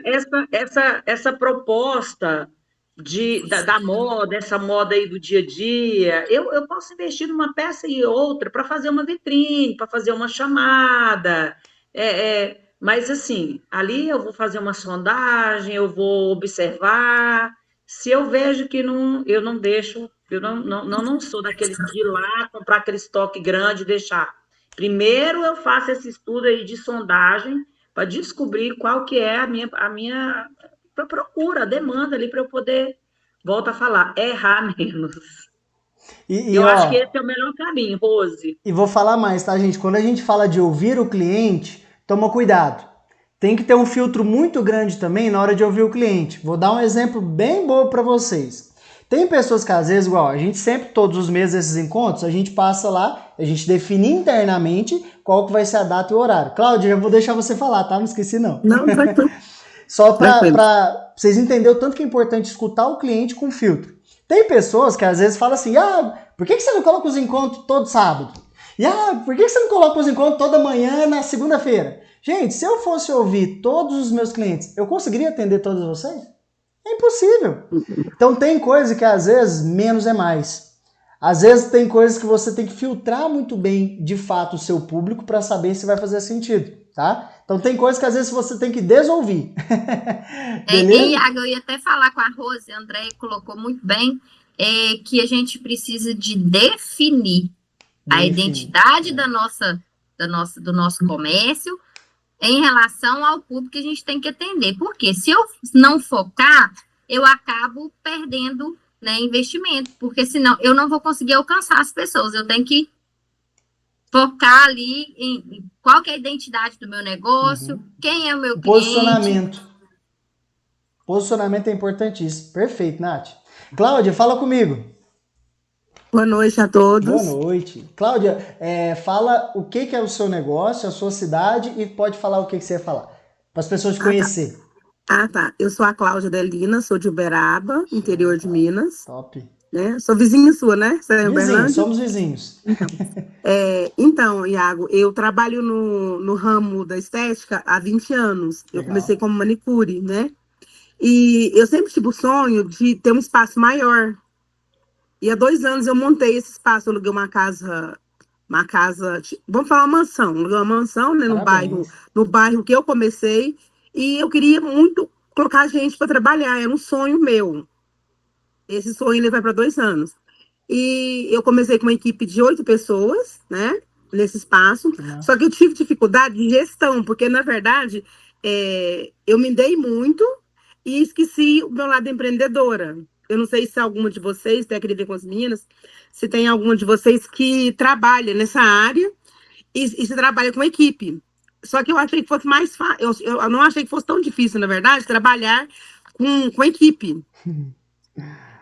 Essa proposta da moda, essa moda aí do dia a dia, eu posso investir numa peça e outra para fazer uma vitrine, para fazer uma chamada, mas assim, ali eu vou fazer uma sondagem, eu vou observar, se eu vejo que eu não deixo, eu não sou daqueles de ir lá, comprar aquele estoque grande e deixar. Primeiro eu faço esse estudo aí de sondagem, para descobrir qual que é a minha procura, a demanda ali para eu poder, volto a falar, errar menos. Eu acho que esse é o melhor caminho, Rose. E vou falar mais, tá, gente? Quando a gente fala de ouvir o cliente, toma cuidado. Tem que ter um filtro muito grande também na hora de ouvir o cliente. Vou dar um exemplo bem bom para vocês. Tem pessoas que às vezes, igual, a gente sempre, todos os meses, esses encontros, a gente passa lá, a gente define internamente qual que vai ser a data e o horário. Cláudia, eu vou deixar você falar, tá? Não esqueci, não. Não, vai tudo. Só para vocês entenderem o tanto que é importante escutar o cliente com filtro. Tem pessoas que às vezes falam assim, por que você não coloca os encontros todo sábado? E por que você não coloca os encontros toda manhã na segunda-feira? Gente, se eu fosse ouvir todos os meus clientes, eu conseguiria atender todos vocês? É impossível. Então tem coisa que às vezes menos é mais. Às vezes tem coisas que você tem que filtrar muito bem, de fato, o seu público para saber se vai fazer sentido, tá? Então tem coisas que às vezes você tem que desouvir. Iago, eu ia até falar com a Rose, a Andréia colocou muito bem, que a gente precisa de definir a identidade do nosso comércio em relação ao público que a gente tem que atender. Porque se eu não focar, eu acabo perdendo, né, investimento, porque senão eu não vou conseguir alcançar as pessoas. Eu tenho que focar ali em qual que é a identidade do meu negócio, quem é o meu cliente. Posicionamento. Posicionamento é importantíssimo. Perfeito, Nath. Cláudia, fala comigo. Boa noite a todos. Boa noite. Cláudia, fala o que é o seu negócio, a sua cidade e pode falar o que você ia falar, para as pessoas te conhecerem. Tá. Eu sou a Cláudia Delina, sou de Uberaba, interior de Minas. Top. Né? Sou vizinha sua, né? Você é em Vizinhos, Uberlândia? somos vizinhos. Então, Iago, eu trabalho no ramo da estética há 20 anos. Eu Legal. comecei como manicure, né? E eu sempre tive o sonho de ter um espaço maior. E há 2 anos eu montei esse espaço, eu aluguei uma casa, vamos falar uma mansão, aluguei uma mansão, né, Parabéns. no bairro que eu comecei, e eu queria muito colocar gente para trabalhar, era um sonho meu. Esse sonho ele vai para 2 anos. E eu comecei com uma equipe de 8 pessoas, né, nesse espaço, só que eu tive dificuldade de gestão, porque, na verdade, eu me dei muito e esqueci o meu lado empreendedora. Eu não sei se alguma de vocês, tem aquele ver com as meninas, se tem alguma de vocês que trabalha nessa área e se trabalha com equipe. Só que eu achei que fosse mais fácil, eu não achei que fosse tão difícil, na verdade, trabalhar com equipe.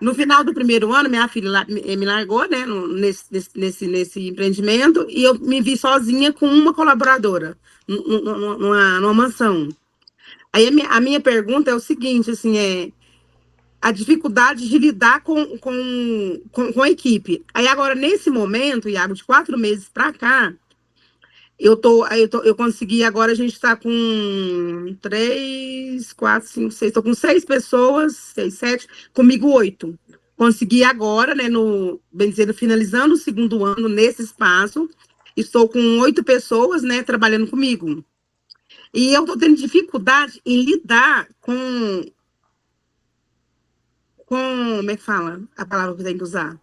No final do primeiro ano, minha filha me largou, né, nesse empreendimento, e eu me vi sozinha com uma colaboradora, numa mansão. Aí a minha pergunta é o seguinte, assim, a dificuldade de lidar com a equipe. Aí agora, nesse momento, Iago, de 4 meses para cá, eu consegui, agora a gente está com 3, 4, 5, 6, estou com 6 pessoas, 6, 7, comigo 8. Consegui agora, né, bem dizendo, finalizando o 2º ano nesse espaço, estou com 8 pessoas, né, trabalhando comigo. E eu estou tendo dificuldade em lidar com, como é que fala a palavra que eu tenho que usar?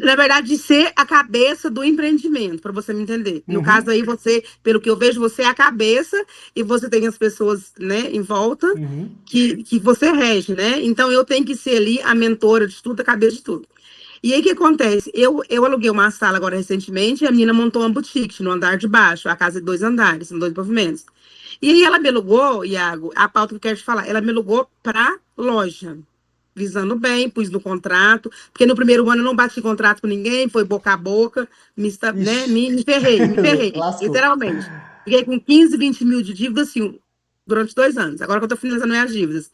Na verdade, de ser a cabeça do empreendimento, para você me entender. No caso aí, você, pelo que eu vejo, você é a cabeça e você tem as pessoas, né, em volta que você rege, né? Então, eu tenho que ser ali a mentora de tudo, a cabeça de tudo. E aí, o que acontece? Eu aluguei uma sala agora recentemente e a menina montou uma boutique no andar de baixo, a casa de 2 andares, são 2 movimentos. E aí, ela me alugou, Iago, a pauta que eu quero te falar, ela me alugou para loja. Visando bem, pus no contrato, porque no primeiro ano eu não bati contrato com ninguém, foi boca a boca, me ferrei, literalmente. Fiquei com 15, 20 mil de dívida, assim, durante 2 anos, agora que eu tô finalizando minhas dívidas.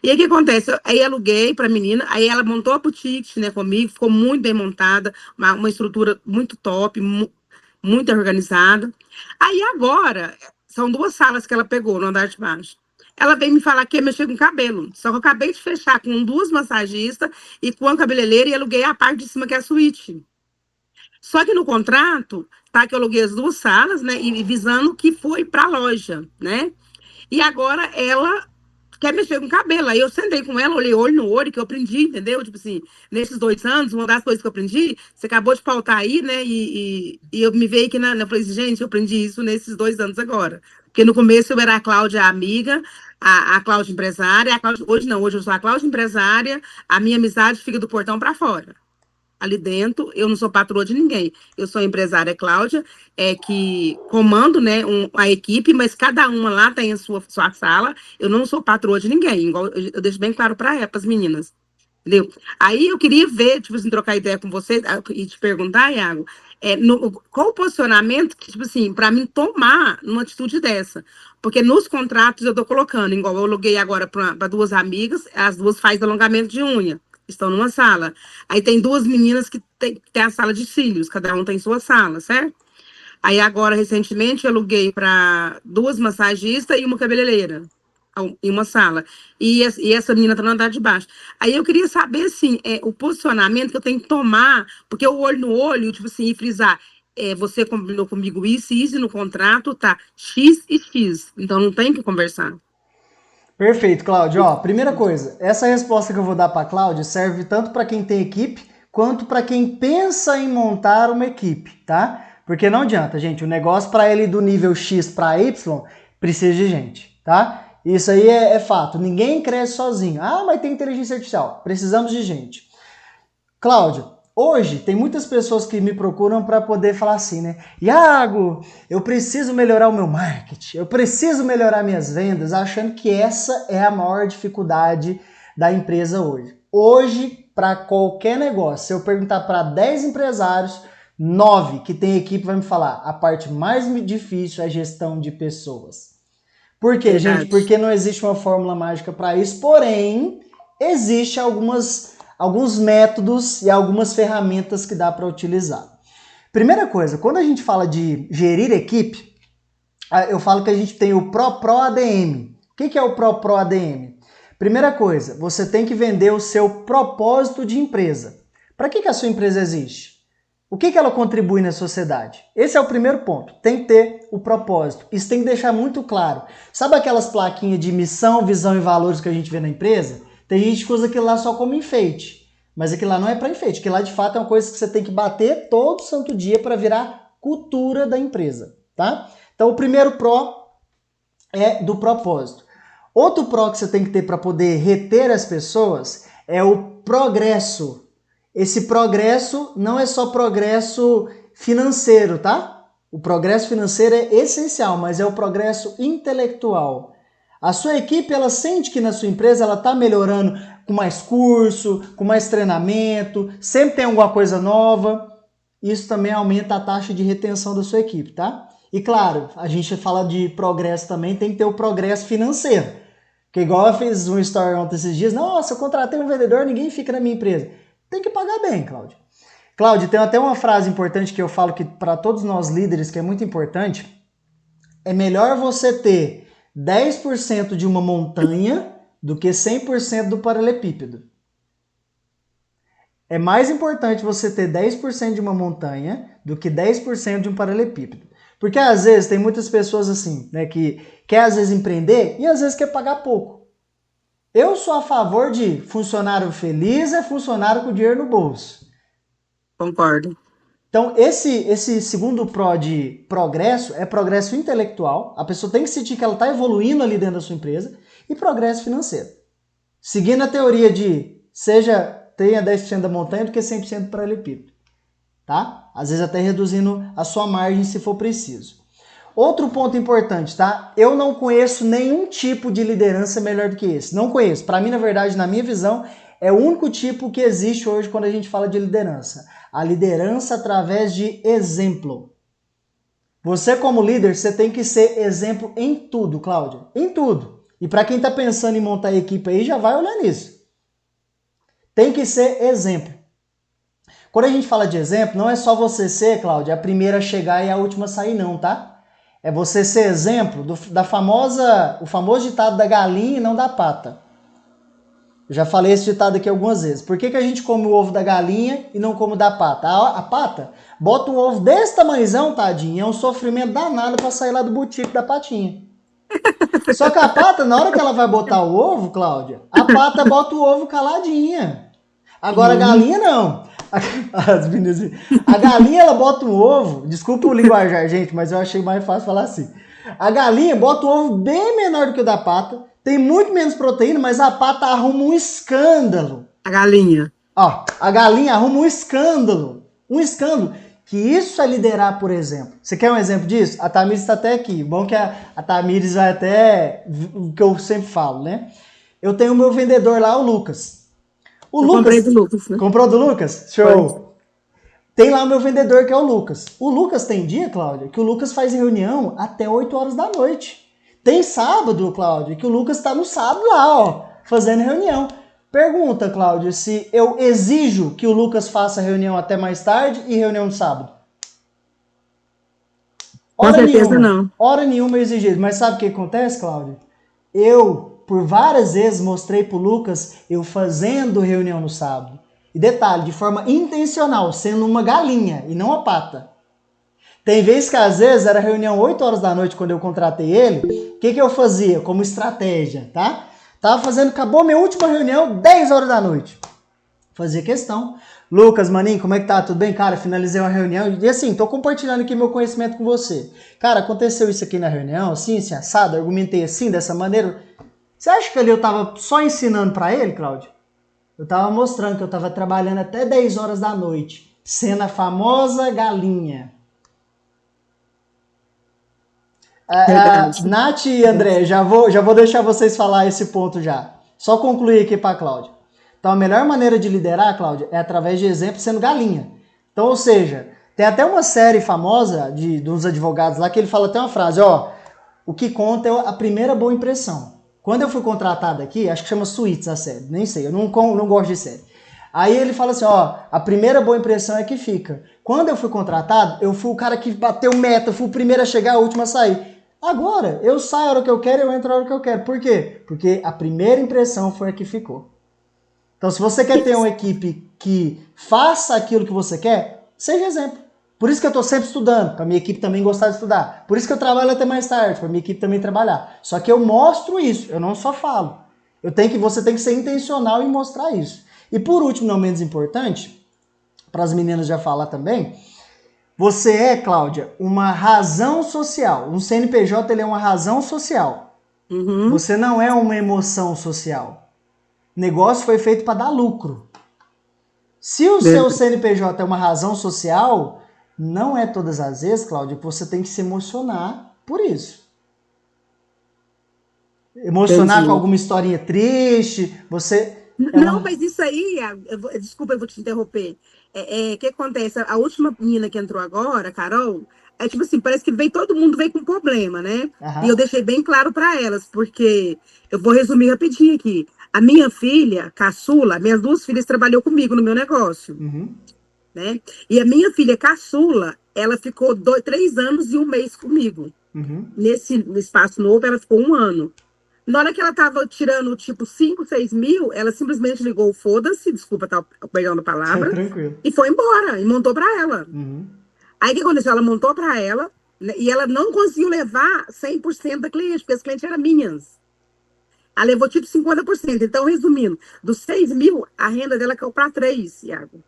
E aí, o que acontece? Aí aluguei pra menina, aí ela montou a boutique, né, comigo, ficou muito bem montada, uma estrutura muito top, muito organizada. Aí agora, são 2 salas que ela pegou no andar de baixo. Ela veio me falar que ia mexer com cabelo. Só que eu acabei de fechar com 2 massagistas e com a cabeleireira e aluguei a parte de cima, que é a suíte. Só que no contrato, tá, que eu aluguei as 2 salas, né, e visando que foi para a loja, né? E agora ela quer mexer com cabelo. Aí eu sentei com ela, olhei olho no olho, que eu aprendi, entendeu? Tipo assim, nesses 2 anos, uma das coisas que eu aprendi, você acabou de pautar aí, né? E eu me veio aqui eu falei assim, gente, eu aprendi isso nesses 2 anos agora. Porque no começo eu era a Cláudia amiga, a Cláudia empresária, hoje não, hoje eu sou a Cláudia empresária, a minha amizade fica do portão para fora. Ali dentro, eu não sou patroa de ninguém. Eu sou a empresária Cláudia, que comando, né, a equipe, mas cada uma lá tem a sua sala. Eu não sou patroa de ninguém, igual eu deixo bem claro para as meninas. Entendeu? Aí eu queria ver, tipo assim, trocar ideia com você e te perguntar, Iago, qual o posicionamento que, tipo assim, para mim tomar numa atitude dessa? Porque nos contratos eu tô colocando, igual eu aluguei agora para 2 amigas, as 2 fazem alongamento de unha, estão numa sala. Aí tem 2 meninas que tem a sala de cílios, cada um tem sua sala, certo? Aí agora, recentemente, eu aluguei para 2 massagistas e uma cabeleireira em uma sala. E essa menina tá no andar de baixo. Aí eu queria saber, assim, o posicionamento que eu tenho que tomar, porque o olho no olho, tipo assim, e frisar, você combinou comigo isso e isso no contrato, tá X e X. Então não tem que conversar. Perfeito, Cláudio. Ó, primeira coisa, essa resposta que eu vou dar para Cláudio serve tanto para quem tem equipe, quanto para quem pensa em montar uma equipe, tá? Porque não adianta, gente, o negócio para ele ir do nível X para Y precisa de gente, tá? Isso aí é fato. Ninguém cresce sozinho. Ah, mas tem inteligência artificial. Precisamos de gente. Cláudio, Hoje, tem muitas pessoas que me procuram para poder falar assim, né? Iago, eu preciso melhorar o meu marketing, eu preciso melhorar minhas vendas, achando que essa é a maior dificuldade da empresa hoje. Hoje, para qualquer negócio, se eu perguntar para 10 empresários, 9 que tem equipe vai me falar, a parte mais difícil é a gestão de pessoas. Por quê, gente? Porque não existe uma fórmula mágica para isso, porém, existe alguns métodos e algumas ferramentas que dá para utilizar. Primeira coisa, quando a gente fala de gerir equipe, eu falo que a gente tem o Pro ADM. O que é o Pro ADM? Primeira coisa, você tem que vender o seu propósito de empresa. Para que a sua empresa existe? O que ela contribui na sociedade? Esse é o primeiro ponto. Tem que ter o propósito. Isso tem que deixar muito claro. Sabe aquelas plaquinhas de missão, visão e valores que a gente vê na empresa? Tem gente que usa aquilo lá só como enfeite. Mas aquilo lá não é para enfeite. Aquilo lá, de fato, é uma coisa que você tem que bater todo santo dia para virar cultura da empresa, tá? Então, o primeiro Pro é do propósito. Outro Pro que você tem que ter para poder reter as pessoas é o progresso. Esse progresso não é só progresso financeiro, tá? O progresso financeiro é essencial, mas é o progresso intelectual. A sua equipe, ela sente que na sua empresa ela está melhorando com mais curso, com mais treinamento, sempre tem alguma coisa nova. Isso também aumenta a taxa de retenção da sua equipe, tá? E claro, a gente fala de progresso também, tem que ter o progresso financeiro. Porque igual eu fiz um story ontem esses dias, nossa, eu contratei um vendedor, ninguém fica na minha empresa. Tem que pagar bem, Cláudio. Cláudio, tem até uma frase importante que eu falo que para todos nós líderes, que é muito importante, é melhor você ter 10% de uma montanha do que 100% do paralelepípedo. É mais importante você ter 10% de uma montanha do que 10% de um paralelepípedo. Porque às vezes tem muitas pessoas assim, né, que quer às vezes empreender e às vezes quer pagar pouco. Eu sou a favor de funcionário feliz é funcionário com dinheiro no bolso. Concordo. Então, esse segundo Pro de progresso é progresso intelectual. A pessoa tem que sentir que ela está evoluindo ali dentro da sua empresa. E progresso financeiro. Seguindo a teoria de tenha 10% da montanha do que 100% do paralelepípedo. Tá? Às vezes até reduzindo a sua margem se for preciso. Outro ponto importante, tá? Eu não conheço nenhum tipo de liderança melhor do que esse. Não conheço. Para mim, na verdade, na minha visão, é o único tipo que existe hoje quando a gente fala de liderança. A liderança através de exemplo. Você, como líder, você tem que ser exemplo em tudo, Cláudia. Em tudo. E para quem está pensando em montar a equipe aí, já vai olhar nisso. Tem que ser exemplo. Quando a gente fala de exemplo, não é só você ser, Cláudia, a primeira a chegar e a última a sair, não, tá? É você ser exemplo o famoso ditado da galinha e não da pata. Eu já falei esse ditado aqui algumas vezes. Por que a gente come o ovo da galinha e não come o da pata? A pata bota um ovo desse tamanhozão, tadinho, é um sofrimento danado para sair lá do butico da patinha. Só que a pata, na hora que ela vai botar o ovo, Cláudia, a pata bota o ovo caladinha. Agora a galinha não. A galinha, ela bota um ovo, desculpa o linguajar, gente, mas eu achei mais fácil falar assim. A galinha bota um ovo bem menor do que o da pata, tem muito menos proteína, mas a pata arruma um escândalo. A galinha. Ó, a galinha arruma um escândalo. Um escândalo. Que isso é liderar, por exemplo. Você quer um exemplo disso? A Tamires está até aqui. Bom que a Tamires vai até o que eu sempre falo, né? Eu tenho o meu vendedor lá, o Lucas. Comprei do Lucas, né? Comprou do Lucas? Show! Foi. Tem lá o meu vendedor, que é o Lucas. O Lucas tem dia, Cláudia, que o Lucas faz reunião até 8 horas da noite. Tem sábado, Cláudia, que o Lucas está no sábado lá, ó, fazendo reunião. Pergunta, Cláudia, se eu exijo que o Lucas faça reunião até mais tarde e reunião no sábado. Com certeza não. Hora nenhuma eu exigi. Mas sabe o que acontece, Cláudia? Eu, por várias vezes, mostrei pro Lucas eu fazendo reunião no sábado. E detalhe, de forma intencional, sendo uma galinha e não uma pata. Tem vezes que às vezes era reunião 8 horas da noite quando eu contratei ele. O que eu fazia como estratégia, tá? Tava fazendo, acabou minha última reunião, 10 horas da noite. Fazia questão. Lucas, maninho, como é que tá? Tudo bem? Cara, finalizei uma reunião. E assim, tô compartilhando aqui meu conhecimento com você. Cara, aconteceu isso aqui na reunião, assim, assado, argumentei assim, dessa maneira. Você acha que ali eu tava só ensinando pra ele, Cláudio? Eu tava mostrando que eu tava trabalhando até 10 horas da noite, sendo a famosa galinha. Verdade. Nath e André, já vou deixar vocês falar esse ponto já. Só concluir aqui para a Cláudia. Então, a melhor maneira de liderar, Cláudia, é através de exemplo sendo galinha. Então, ou seja, tem até uma série famosa de uns advogados lá que ele fala até uma frase, ó, o que conta é a primeira boa impressão. Quando eu fui contratado aqui, acho que chama Suits a série, nem sei, eu não gosto de série. Aí ele fala assim, ó, a primeira boa impressão é que fica. Quando eu fui contratado, eu fui o cara que bateu meta, eu fui o primeiro a chegar, o último a sair. Agora, eu saio a hora que eu quero, eu entro a hora que eu quero. Por quê? Porque a primeira impressão foi a que ficou. Então, se você quer ter uma equipe que faça aquilo que você quer, seja exemplo. Por isso que eu estou sempre estudando, para minha equipe também gostar de estudar. Por isso que eu trabalho até mais tarde, para minha equipe também trabalhar. Só que eu mostro isso, eu não só falo. Você tem que ser intencional em mostrar isso. E por último, não menos importante, para as meninas já falar também, você é, Cláudia, uma razão social. Um CNPJ ele é uma razão social. Uhum. Você não é uma emoção social. O negócio foi feito para dar lucro. Se o seu CNPJ é uma razão social, não é todas as vezes, Cláudia, que você tem que se emocionar por isso. Emocionar Entendi. com alguma historinha triste, você... Não, mas isso aí, desculpa, eu vou te interromper. O que acontece? A última menina que entrou agora, a Carol, é tipo assim, parece que todo mundo veio com problema, né? Aham. E eu deixei bem claro para elas, porque eu vou resumir rapidinho aqui. A minha filha, caçula, minhas duas filhas trabalhou comigo no meu negócio, Uhum. né? E a minha filha caçula, ela ficou 3 anos e 1 mês comigo. Uhum. Nesse espaço novo, ela ficou 1 ano. Na hora que ela tava tirando, tipo, 5, 6 mil, ela simplesmente ligou o foda-se, desculpa estar pegando a palavra, Tranquilo. e foi embora, e montou para ela. Uhum. Aí o que aconteceu? Ela montou para ela, né, e ela não conseguiu levar 100% da cliente, porque as clientes eram minhas. Ela levou tipo 50%. Então, resumindo, dos 6 mil, a renda dela caiu para 3, Iago.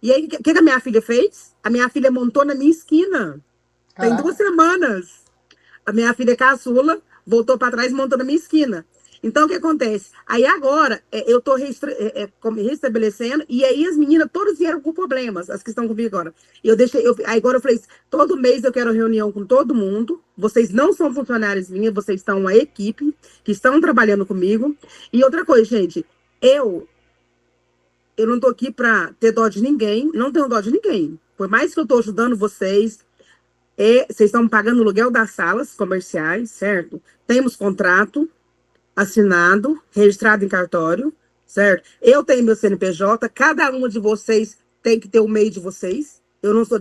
E aí, o que a minha filha fez? A minha filha montou na minha esquina. Tem 2 semanas. A minha filha caçula voltou para trás e montou na minha esquina. Então, o que acontece? Aí agora, eu estou restabelecendo, e aí as meninas todas vieram com problemas, as que estão comigo agora. Aí agora eu falei, todo mês eu quero reunião com todo mundo, vocês não são funcionários minhas, vocês estão uma equipe que estão trabalhando comigo. E outra coisa, gente, eu não estou aqui para ter dó de ninguém, não tenho dó de ninguém. Por mais que eu estou ajudando vocês estão pagando o aluguel das salas comerciais, certo? Temos contrato assinado, registrado em cartório, certo? Eu tenho meu CNPJ, cada uma de vocês tem que ter o MEI de vocês. Eu não sou...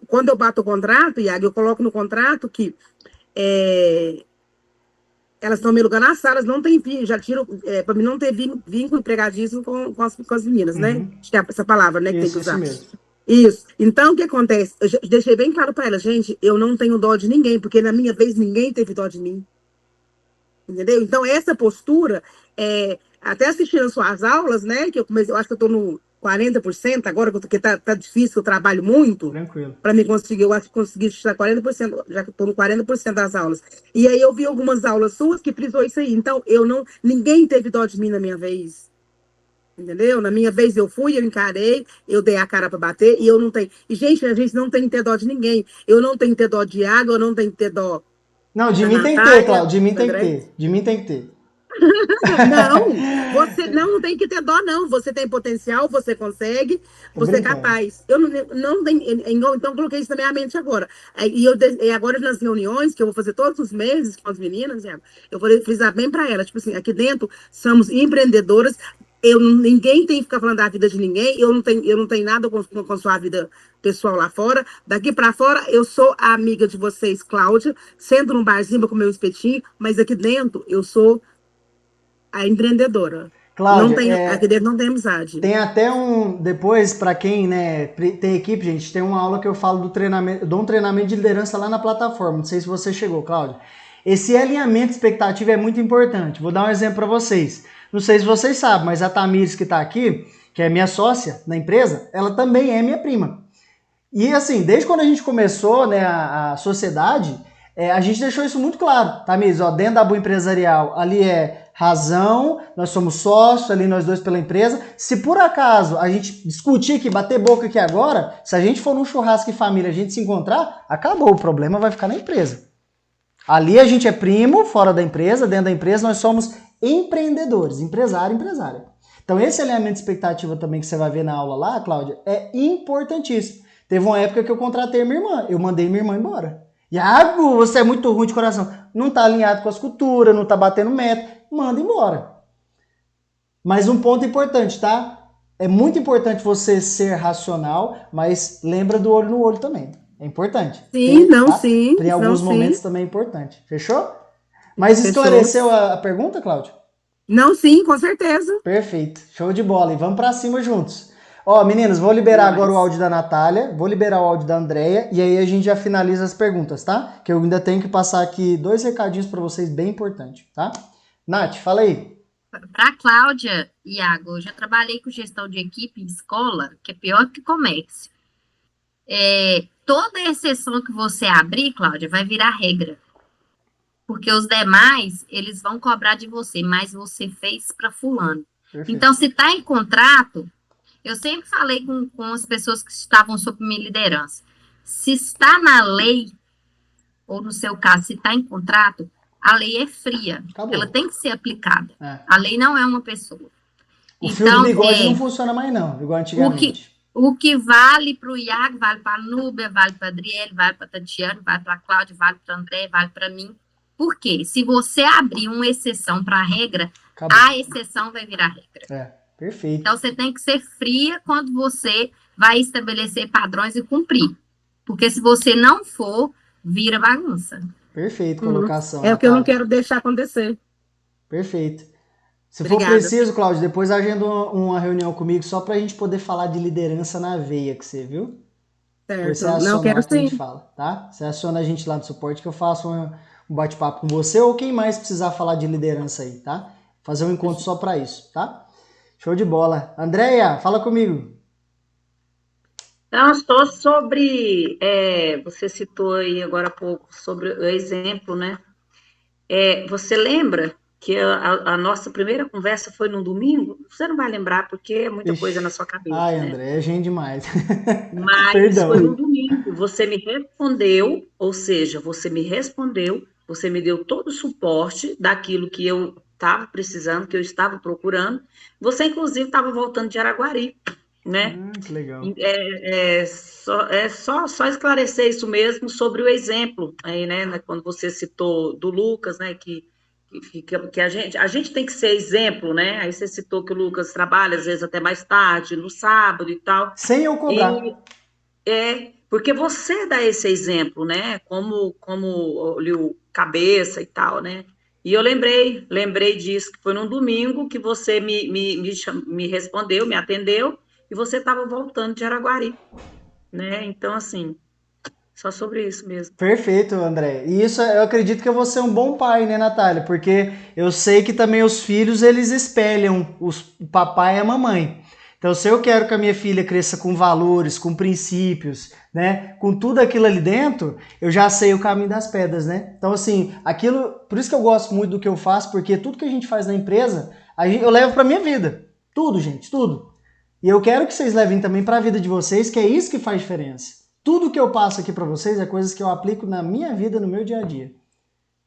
Quando eu bato o contrato, Iago, eu coloco no contrato que elas estão me alugando as salas, não tem já tiro, para mim não ter vínculo empregadismo com as meninas, né? Acho que é essa palavra, né, que tem que usar. Isso mesmo. Isso. Então, o que acontece? Eu deixei bem claro para ela, gente, eu não tenho dó de ninguém, porque na minha vez ninguém teve dó de mim. Entendeu? Então, essa postura, até assistindo as suas aulas, né, que eu acho que eu estou no 40% agora, porque tá difícil, eu trabalho muito. Tranquilo. Para mim conseguir, eu acho que consegui estudar 40%, já que estou no 40% das aulas. E aí eu vi algumas aulas suas que frisou isso aí. Então, ninguém teve dó de mim na minha vez. Entendeu? Na minha vez eu fui, eu encarei, eu dei a cara para bater, e eu não tenho. E, gente, a gente não tem que ter dó de ninguém. Eu não tenho que ter dó de água, eu não tenho que ter dó. Não, de mim tem que ter, Cláudio. De mim tem que ter. De mim tem que ter. Não, você não tem que ter dó, não. Você tem potencial, você consegue, você é capaz. Eu não tenho. Então, coloquei isso na minha mente agora. E agora, nas reuniões, que eu vou fazer todos os meses com as meninas, eu vou frisar bem para elas. Tipo assim, aqui dentro somos empreendedoras. Ninguém tem que ficar falando da vida de ninguém. Eu não tenho nada com sua vida pessoal lá fora. Daqui para fora, eu sou a amiga de vocês, Cláudia. Sento num barzinho para comer um espetinho, mas aqui dentro eu sou a empreendedora. Cláudia, aqui dentro não tem amizade. Tem até depois, para quem, né, tem equipe, gente, tem uma aula que eu falo do treinamento, eu dou um treinamento de liderança lá na plataforma. Não sei se você chegou, Cláudia. Esse alinhamento de expectativa é muito importante. Vou dar um exemplo para vocês. Não sei se vocês sabem, mas a Tamires que está aqui, que é minha sócia na empresa, ela também é minha prima. E assim, desde quando a gente começou, né, a sociedade, a gente deixou isso muito claro, Tamires, ó, dentro da Boa Empresarial, ali é razão, nós somos sócios ali, nós dois pela empresa. Se por acaso a gente discutir aqui, bater boca aqui agora, se a gente for num churrasco em família, a gente se encontrar, acabou, o problema vai ficar na empresa. Ali a gente é primo, fora da empresa, dentro da empresa nós somos empreendedores, empresário, empresária. Então esse alinhamento de expectativa também que você vai ver na aula lá, Cláudia, é importantíssimo. Teve uma época que eu contratei minha irmã, eu mandei minha irmã embora. Iago, você é muito ruim de coração. Não tá alinhado com as culturas, não tá batendo meta, manda embora. Mas um ponto importante, tá? É muito importante você ser racional, mas lembra do olho no olho também. É importante. Sim, tá? sim. Em alguns momentos também é importante. Fechou? Mas esclareceu a pergunta, Cláudia? Não, sim, com certeza. Perfeito. Show de bola. E vamos pra cima juntos. Ó, meninos, vou liberar agora o áudio da Natália, vou liberar o áudio da Andréia e aí a gente já finaliza as perguntas, tá? Que eu ainda tenho que passar aqui 2 recadinhos para vocês bem importantes, tá? Nath, fala aí. Para Cláudia, Iago, eu já trabalhei com gestão de equipe em escola, que é pior que comércio. Toda exceção que você abrir, Cláudia, vai virar regra. Porque os demais, eles vão cobrar de você, mas você fez para fulano. Perfeito. Então, se está em contrato, eu sempre falei com as pessoas que estavam sob minha liderança. Se está na lei, ou no seu caso, se está em contrato, a lei é fria. Acabou. Ela tem que ser aplicada. A lei não é uma pessoa. O fio do bigode não funciona mais não, igual antigamente. O que vale para o Iago, vale para a Núbia, vale para a Adriele, vale para a Tatiana, vale para a Cláudia, vale para a André, vale para mim. Por quê? Se você abrir uma exceção para a regra, acabou. A exceção vai virar regra. Perfeito. Então, você tem que ser fria quando você vai estabelecer padrões e cumprir. Porque se você não for, vira bagunça. Perfeito, colocação. É o que eu não quero deixar acontecer. Perfeito. Se for preciso, Cláudio, depois agenda uma reunião comigo só para a gente poder falar de liderança na veia que você viu. Certo. Você aciona não quero que a gente fala, tá? Você aciona a gente lá no suporte que eu faço um bate-papo com você ou quem mais precisar falar de liderança aí, tá? Fazer um encontro só para isso, tá? Show de bola. Andréia, fala comigo. Então, estou sobre, você citou aí agora há pouco, sobre o exemplo, né? Você lembra que a nossa primeira conversa foi num domingo? Você não vai lembrar, porque é muita coisa na sua cabeça. Ai, né? André, é gente demais. Mas Perdão. foi num domingo. Você me respondeu, ou seja, você me deu todo o suporte daquilo que eu estava precisando, que eu estava procurando. Você, inclusive, estava voltando de Araguari, né? Que legal. Só esclarecer isso mesmo sobre o exemplo aí, né? Quando você citou do Lucas, né? Que a gente tem que ser exemplo, né? Aí você citou que o Lucas trabalha, às vezes, até mais tarde, no sábado e tal. Sem eu cobrar. Porque você dá esse exemplo, né? Como o cabeça e tal, né? E eu lembrei disso, que foi num domingo que você me respondeu, me atendeu, e você estava voltando de Araguari, né? Então, assim, só sobre isso mesmo. Perfeito, André. E isso eu acredito que eu vou ser um bom pai, né, Natália? Porque eu sei que também os filhos, eles espelham o papai e a mamãe. Então, se eu quero que a minha filha cresça com valores, com princípios, né, com tudo aquilo ali dentro, eu já sei o caminho das pedras, né? Então, assim, por isso que eu gosto muito do que eu faço, porque tudo que a gente faz na empresa, eu levo pra minha vida. Tudo, gente, tudo. E eu quero que vocês levem também pra vida de vocês, que é isso que faz diferença. Tudo que eu passo aqui pra vocês é coisas que eu aplico na minha vida, no meu dia a dia.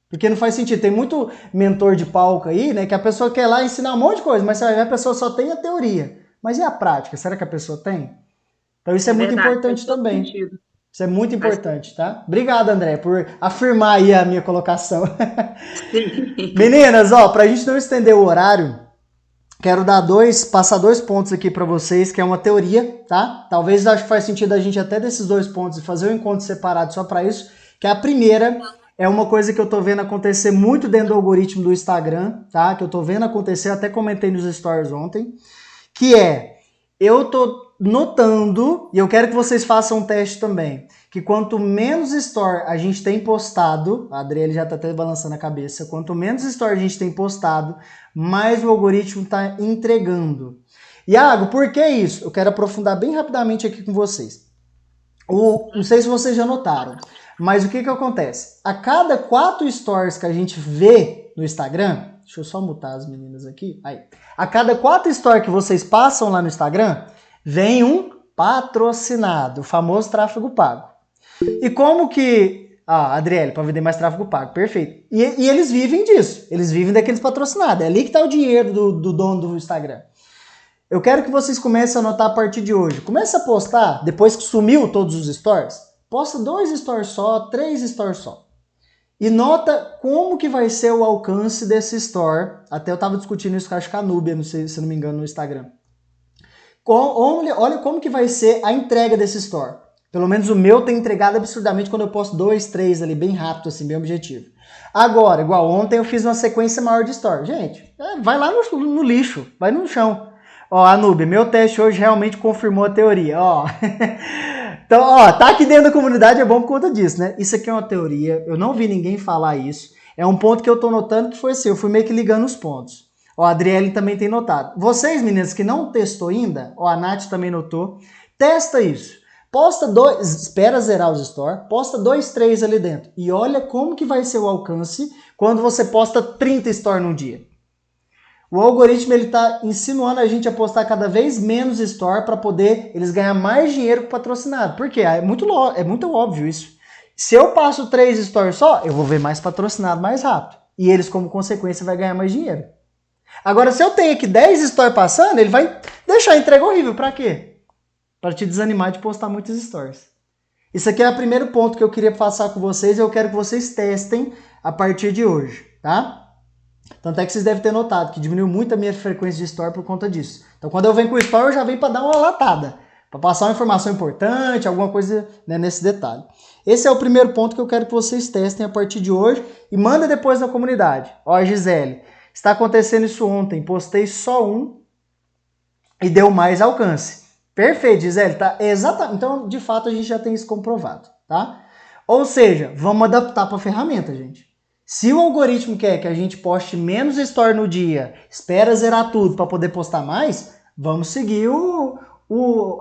Porque não faz sentido. Tem muito mentor de palco aí, né, que a pessoa quer lá ensinar um monte de coisa, mas a pessoa só tem a teoria. Mas e a prática? Será que a pessoa tem? Então isso é muito importante também. Isso é muito importante, tá? Obrigado, André, por afirmar aí a minha colocação. Meninas, pra gente não estender o horário, quero passar 2 pontos aqui para vocês, que é uma teoria, tá? Talvez acho que faz sentido a gente até desses 2 pontos e fazer um encontro separado só para isso, que a primeira é uma coisa que eu tô vendo acontecer muito dentro do algoritmo do Instagram, tá? Que eu tô vendo acontecer, até comentei nos stories ontem, que eu tô notando, e eu quero que vocês façam um teste também, que quanto menos story a gente tem postado, a Adriele já tá até balançando a cabeça, quanto menos story a gente tem postado, mais o algoritmo tá entregando. Iago, por que isso? Eu quero aprofundar bem rapidamente aqui com vocês. Não sei se vocês já notaram, mas o que acontece? A cada 4 stories que a gente vê no Instagram, Deixa eu só mutar as meninas aqui. Aí. A cada 4 stories que vocês passam lá no Instagram, vem um patrocinado, o famoso tráfego pago. E como que... Adriele, para vender mais tráfego pago, perfeito. E eles vivem disso, eles vivem daqueles patrocinados. É ali que está o dinheiro do dono do Instagram. Eu quero que vocês comecem a anotar a partir de hoje. Comece a postar, depois que sumiu todos os stories, posta 2 stories só, 3 stories só. E nota como que vai ser o alcance desse store. Até eu estava discutindo isso com a Núbia, não sei, se não me engano, no Instagram. Olha como que vai ser a entrega desse store. Pelo menos o meu tem entregado absurdamente quando eu posto 2, 3 ali, bem rápido, assim, bem objetivo. Agora, igual ontem eu fiz uma sequência maior de store. Gente, vai lá no lixo, vai no chão. Ó, Anúbia, meu teste hoje realmente confirmou a teoria, ó. Então, ó, tá aqui dentro da comunidade é bom por conta disso, né? Isso aqui é uma teoria, eu não vi ninguém falar isso. É um ponto que eu tô notando que foi assim, eu fui meio que ligando os pontos. Ó, a Adriele também tem notado. Vocês, meninas, que não testou ainda, ó, a Nath também notou, testa isso. Posta 2, espera zerar os stories, posta 2, 3 ali dentro. E olha como que vai ser o alcance quando você posta 30 stories num dia. O algoritmo ele tá insinuando a gente a postar cada vez menos store para poder eles ganhar mais dinheiro com o patrocinado. Por quê? É muito óbvio isso. Se eu passo 3 stories só, eu vou ver mais patrocinado mais rápido. E eles, como consequência, vai ganhar mais dinheiro. Agora, se eu tenho aqui 10 stories passando, ele vai deixar a entrega horrível. Para quê? Para te desanimar de postar muitos stories. Isso aqui é o primeiro ponto que eu queria passar com vocês e eu quero que vocês testem a partir de hoje, tá? Tanto é que vocês devem ter notado que diminuiu muito a minha frequência de story por conta disso. Então, quando eu venho com o story, eu já venho para dar uma latada. Para passar uma informação importante, alguma coisa, né, nesse detalhe. Esse é o primeiro ponto que eu quero que vocês testem a partir de hoje e manda depois na comunidade. Ó, Gisele, está acontecendo isso ontem, postei só um e deu mais alcance. Perfeito, Gisele, tá? Exatamente. Então, de fato, a gente já tem isso comprovado, tá? Ou seja, vamos adaptar para a ferramenta, gente. Se o algoritmo quer que a gente poste menos story no dia, espera zerar tudo para poder postar mais, vamos seguir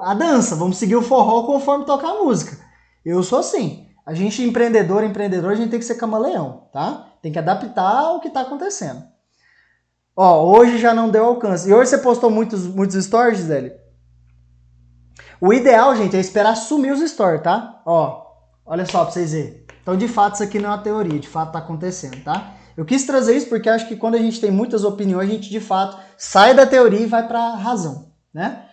a dança, vamos seguir o forró conforme tocar a música. Eu sou assim. A gente, empreendedor, a gente tem que ser camaleão, tá? Tem que adaptar ao que está acontecendo. Ó, hoje já não deu alcance. E hoje você postou muitos stories, Gisele? O ideal, gente, é esperar sumir os stories, tá? Ó, olha só pra vocês verem. Então, de fato, isso aqui não é uma teoria, de fato tá acontecendo, tá? Eu quis trazer isso porque acho que quando a gente tem muitas opiniões, a gente, de fato, sai da teoria e vai pra razão, né?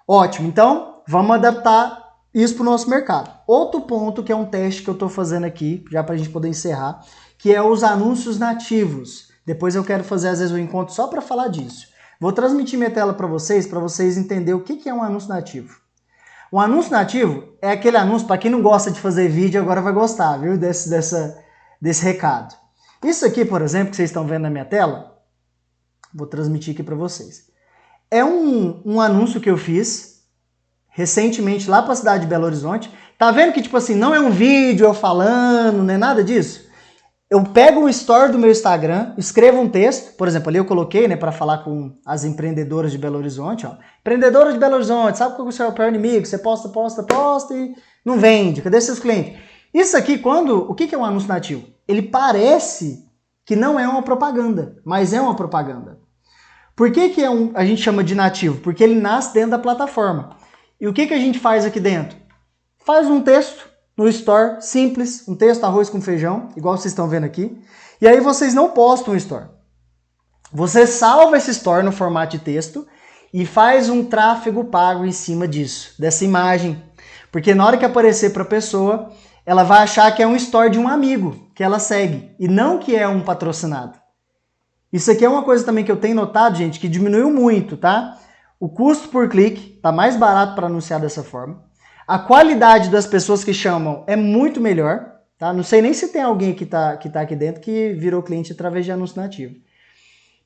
Ótimo, então, vamos adaptar isso pro nosso mercado. Outro ponto que é um teste que eu tô fazendo aqui, já pra gente poder encerrar, que é os anúncios nativos. Depois eu quero fazer, às vezes, um encontro só para falar disso. Vou transmitir minha tela para vocês entenderem o que é um anúncio nativo. Um anúncio nativo é aquele anúncio, para quem não gosta de fazer vídeo, agora vai gostar, viu, desse recado. Isso aqui, por exemplo, que vocês estão vendo na minha tela, vou transmitir aqui para vocês. É um anúncio que eu fiz recentemente lá para a cidade de Belo Horizonte. Tá vendo que, tipo assim, não é um vídeo eu falando, não é nada disso? Eu pego um story do meu Instagram, escrevo um texto, por exemplo, ali eu coloquei, né, para falar com as empreendedoras de Belo Horizonte, ó. Empreendedora de Belo Horizonte, sabe qual é o seu pior inimigo? Você posta e não vende. Cadê seus clientes? Isso aqui, o que é um anúncio nativo? Ele parece que não é uma propaganda, mas é uma propaganda. Por que a gente chama de nativo? Porque ele nasce dentro da plataforma. E o que a gente faz aqui dentro? Faz um texto no store, simples, um texto arroz com feijão, igual vocês estão vendo aqui. E aí vocês não postam o store. Você salva esse store no formato de texto e faz um tráfego pago em cima disso, dessa imagem. Porque na hora que aparecer para a pessoa, ela vai achar que é um store de um amigo que ela segue e não que é um patrocinado. Isso aqui é uma coisa também que eu tenho notado, gente, que diminuiu muito, tá? O custo por clique tá mais barato para anunciar dessa forma. A qualidade das pessoas que chamam é muito melhor, tá? Não sei nem se tem alguém que tá aqui dentro que virou cliente através de anúncio nativo.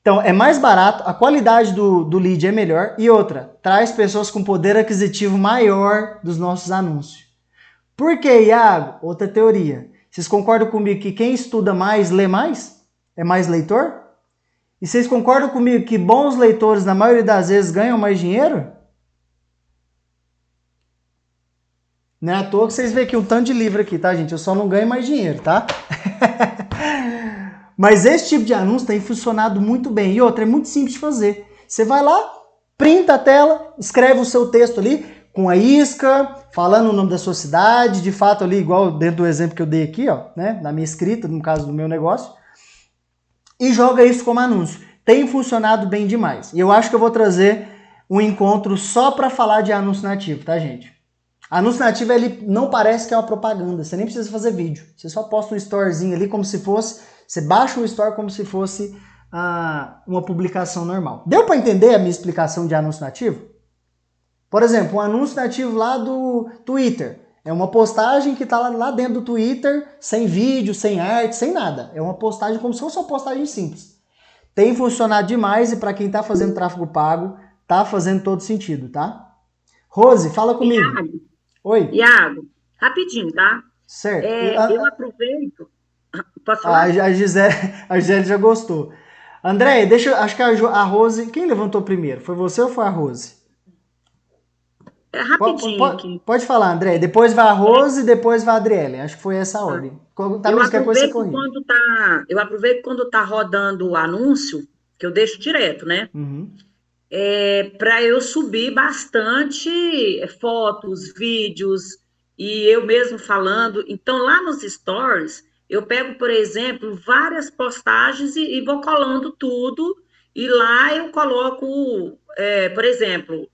Então, é mais barato, a qualidade do lead é melhor e outra, traz pessoas com poder aquisitivo maior dos nossos anúncios. Por quê, Iago? Outra teoria. Vocês concordam comigo que quem estuda mais, lê mais? É mais leitor? E vocês concordam comigo que bons leitores, na maioria das vezes, ganham mais dinheiro? Não é à toa que vocês veem aqui um tanto de livro aqui, tá, gente? Eu só não ganho mais dinheiro, tá? Mas esse tipo de anúncio tem funcionado muito bem. E outra, é muito simples de fazer. Você vai lá, printa a tela, escreve o seu texto ali, com a isca, falando o nome da sua cidade, de fato ali, igual dentro do exemplo que eu dei aqui, ó, né, na minha escrita, no caso do meu negócio, e joga isso como anúncio. Tem funcionado bem demais. E eu acho que eu vou trazer um encontro só para falar de anúncio nativo, tá, gente? Anúncio nativo, ele não parece que é uma propaganda, você nem precisa fazer vídeo. Você só posta um storezinho ali como se fosse, você baixa o store como se fosse uma publicação normal. Deu para entender a minha explicação de anúncio nativo? Por exemplo, um anúncio nativo lá do Twitter. É uma postagem que está lá dentro do Twitter, sem vídeo, sem arte, sem nada. É uma postagem como se fosse uma postagem simples. Tem funcionado demais e para quem está fazendo tráfego pago, tá fazendo todo sentido, tá? Rose, fala comigo. Iago, Oi. Iago, rapidinho, tá? Certo. Eu aproveito. Posso falar? A Gisele já gostou. André, acho que a Rose... Quem levantou primeiro? Foi você ou foi a Rose? Rapidinho aqui. Pode falar, André. Depois vai a Rose, depois vai a Adriele. Acho que foi essa a ordem. Eu aproveito quando tá rodando o anúncio, que eu deixo direto, né? Uhum. Para eu subir bastante fotos, vídeos, e eu mesmo falando. Então, lá nos stories, eu pego, por exemplo, várias postagens e vou colando tudo, e lá eu coloco, por exemplo,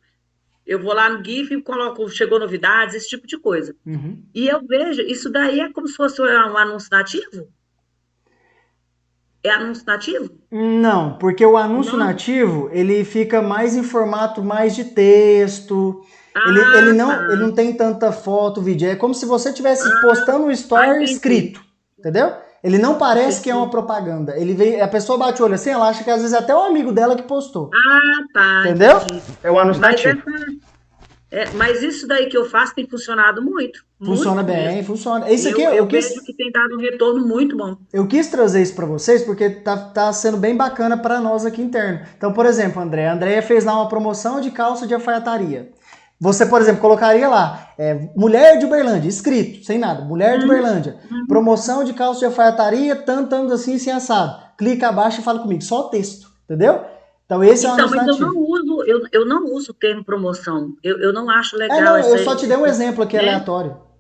eu vou lá no GIF e coloco, chegou novidades, esse tipo de coisa. Uhum. E eu vejo, isso daí é como se fosse um anúncio nativo? É anúncio nativo? Não, porque o anúncio nativo, ele fica mais em formato mais de texto, ele não tem tanta foto, vídeo, é como se você estivesse postando um story escrito, entendeu? Ele não parece que é uma propaganda, a pessoa bate o olho assim, ela acha que às vezes é até um amigo dela que postou. Tá. Entendeu? Entendi. É o anúncio nativo. Mas isso daí que eu faço tem funcionado muito. Funciona muito bem, mesmo. funciona. Isso aqui eu vejo que tem dado um retorno muito bom. Eu quis trazer isso para vocês porque tá sendo bem bacana para nós aqui interno. Então, por exemplo, a Andréia fez lá uma promoção de calça de alfaiataria. Você, por exemplo, colocaria lá, mulher de Uberlândia, escrito, sem nada, mulher de Uberlândia, promoção de calça de alfaiataria, tanto assim, sem assado. Clica abaixo e fala comigo, só o texto, entendeu? Então, esse é o anúncio nativo. Eu não uso o termo promoção. Eu não acho legal. Eu só te dei um exemplo aqui, aleatório.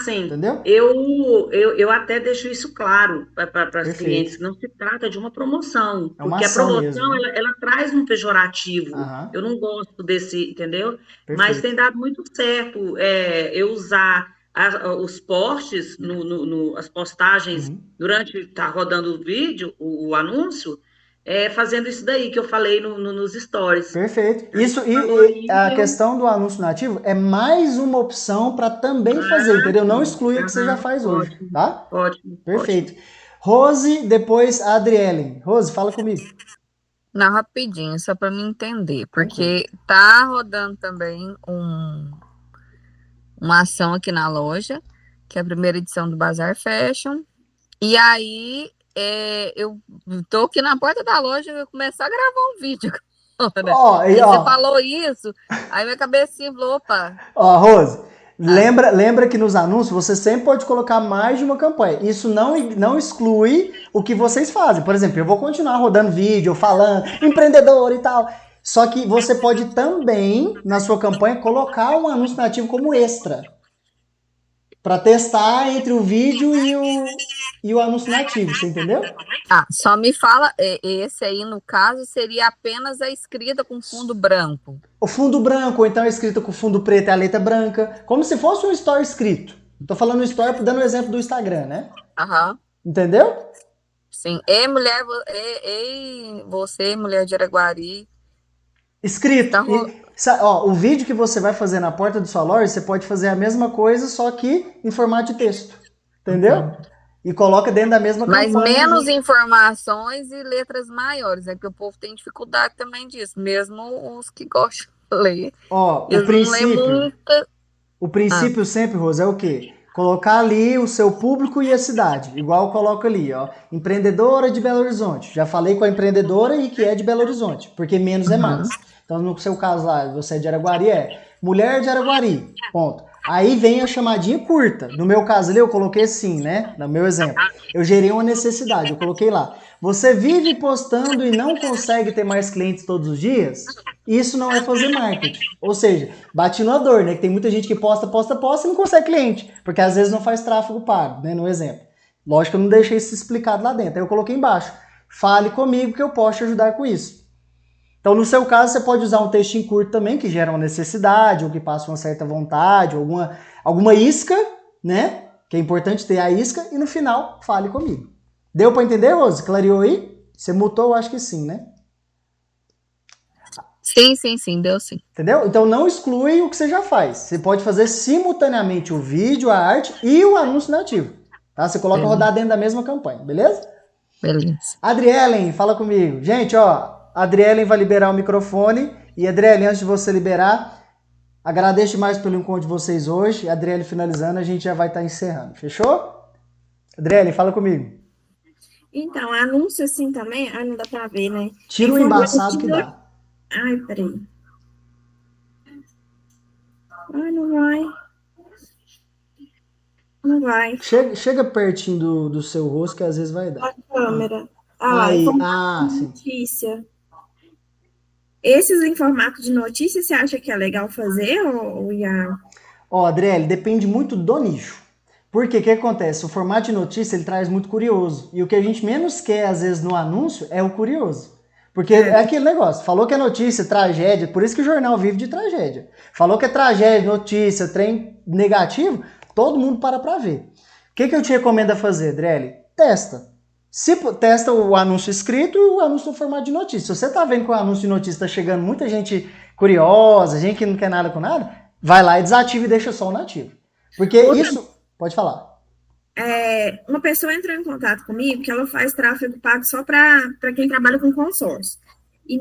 Sim. Entendeu? Eu até deixo isso claro para os clientes. Não se trata de uma promoção. Porque a promoção, ela traz um pejorativo. Eu não gosto desse, entendeu? Perfeito. Mas tem dado muito certo eu usar os posts, as postagens, durante tá rodando o vídeo, o anúncio, fazendo isso daí que eu falei nos stories. Perfeito. Isso, e a questão do anúncio nativo é mais uma opção para também fazer, entendeu? Não exclui o que você já faz hoje, tá? Ótimo. Perfeito. Ótimo. Rose, depois a Adriele. Rose, fala comigo. Não, rapidinho, só para me entender, porque tá rodando também uma ação aqui na loja, que é a primeira edição do Bazar Fashion, e aí eu tô aqui na porta da loja e eu começar a gravar um vídeo. Você falou isso, aí minha cabecinha falou, opa. Rose, lembra que nos anúncios você sempre pode colocar mais de uma campanha. Isso não exclui o que vocês fazem. Por exemplo, eu vou continuar rodando vídeo, falando, empreendedor e tal. Só que você pode também, na sua campanha, colocar um anúncio nativo como extra. Para testar entre o vídeo e o anúncio nativo, você entendeu? Só me fala, esse aí no caso seria apenas a escrita com fundo branco. O fundo branco, ou então a escrita com fundo preto e a letra branca, como se fosse um story escrito. Tô falando story dando o exemplo do Instagram, né? Entendeu? Sim, você, mulher de Araguari. Escrito. O vídeo que você vai fazer na porta do sua loja, você pode fazer a mesma coisa, só que em formato de texto. Entendeu? E coloca dentro da mesma campanha. Mas menos informações e letras maiores. É que o povo tem dificuldade também disso. Mesmo os que gostam de ler. O princípio sempre, Rosa, é o quê? Colocar ali o seu público e a cidade. Igual eu coloco ali, ó. Empreendedora de Belo Horizonte. Já falei com a empreendedora e que é de Belo Horizonte. Porque menos é mais. Então, no seu caso lá, você é de Araguari, mulher de Araguari, ponto. Aí vem a chamadinha curta. No meu caso ali, eu coloquei assim, né? No meu exemplo. Eu gerei uma necessidade, eu coloquei lá. Você vive postando e não consegue ter mais clientes todos os dias? Isso não é fazer marketing. Ou seja, bate na dor, né? Que tem muita gente que posta e não consegue cliente. Porque às vezes não faz tráfego pago, né? No exemplo. Lógico que eu não deixei isso explicado lá dentro. Aí eu coloquei embaixo. Fale comigo que eu posso te ajudar com isso. Então, no seu caso, você pode usar um textinho curto também, que gera uma necessidade, ou que passa uma certa vontade, alguma isca, né? Que é importante ter a isca, e no final, fale comigo. Deu para entender, Rose? Clareou aí? Você mutou? Eu acho que sim, né? Sim, deu sim. Entendeu? Então, não exclui o que você já faz. Você pode fazer simultaneamente o vídeo, a arte e o anúncio nativo. Tá? Você coloca rodar dentro da mesma campanha, beleza? Beleza. Adrielen, fala comigo. Gente, ó, a Adrielen vai liberar o microfone. E, Adrielen, antes de você liberar, agradeço demais pelo encontro de vocês hoje. Adrielen finalizando, a gente já vai estar encerrando. Fechou? Adrielen, fala comigo. Então, anúncio assim também, não dá pra ver, né? Tira o embaçado que dá. Ai, peraí. Ai, não vai. Não vai. Chega pertinho do seu rosto que às vezes vai dar. A câmera. Aí, sim. Notícia. Esses em formato de notícia, você acha que é legal fazer, ou Ian? Ó, Adriele, depende muito do nicho. Porque o que acontece? O formato de notícia, ele traz muito curioso. E o que a gente menos quer, às vezes, no anúncio é o curioso. Porque é aquele negócio. Falou que é notícia, tragédia, por isso que o jornal vive de tragédia. Falou que é tragédia, notícia, trem negativo, todo mundo para ver. O que eu te recomendo a fazer, Adriele? Testa. Testa o anúncio escrito e o anúncio no formato de notícia. Se você tá vendo que o anúncio de notícia tá chegando muita gente curiosa, gente que não quer nada com nada, vai lá e desativa e deixa só o nativo. Porque isso... Pode falar. Uma pessoa entrou em contato comigo que ela faz tráfego pago só para quem trabalha com consórcio. E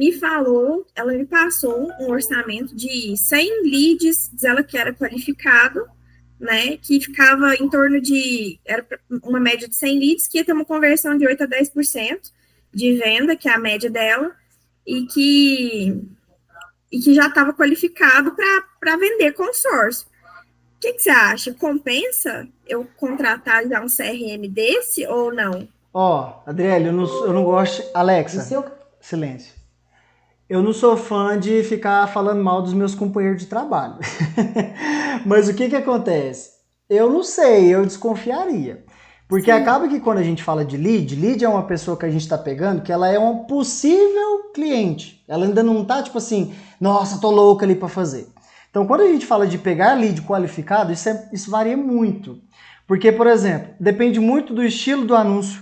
ela me passou um orçamento de 100 leads, diz ela que era qualificado, né, que ficava em torno era uma média de 100 leads, que ia ter uma conversão de 8 a 10% de venda, que é a média dela, e que já estava qualificado para vender consórcio. O que você acha? Compensa eu contratar já um CRM desse ou não? Adriele, eu não gosto... Alexa, silêncio. Eu não sou fã de ficar falando mal dos meus companheiros de trabalho. Mas o que acontece? Eu não sei, eu desconfiaria. Porque acaba que quando a gente fala de lead é uma pessoa que a gente está pegando que ela é um possível cliente. Ela ainda não tá tipo assim, nossa, tô louca ali para fazer. Então, quando a gente fala de pegar lead qualificado, isso varia muito. Porque, por exemplo, depende muito do estilo do anúncio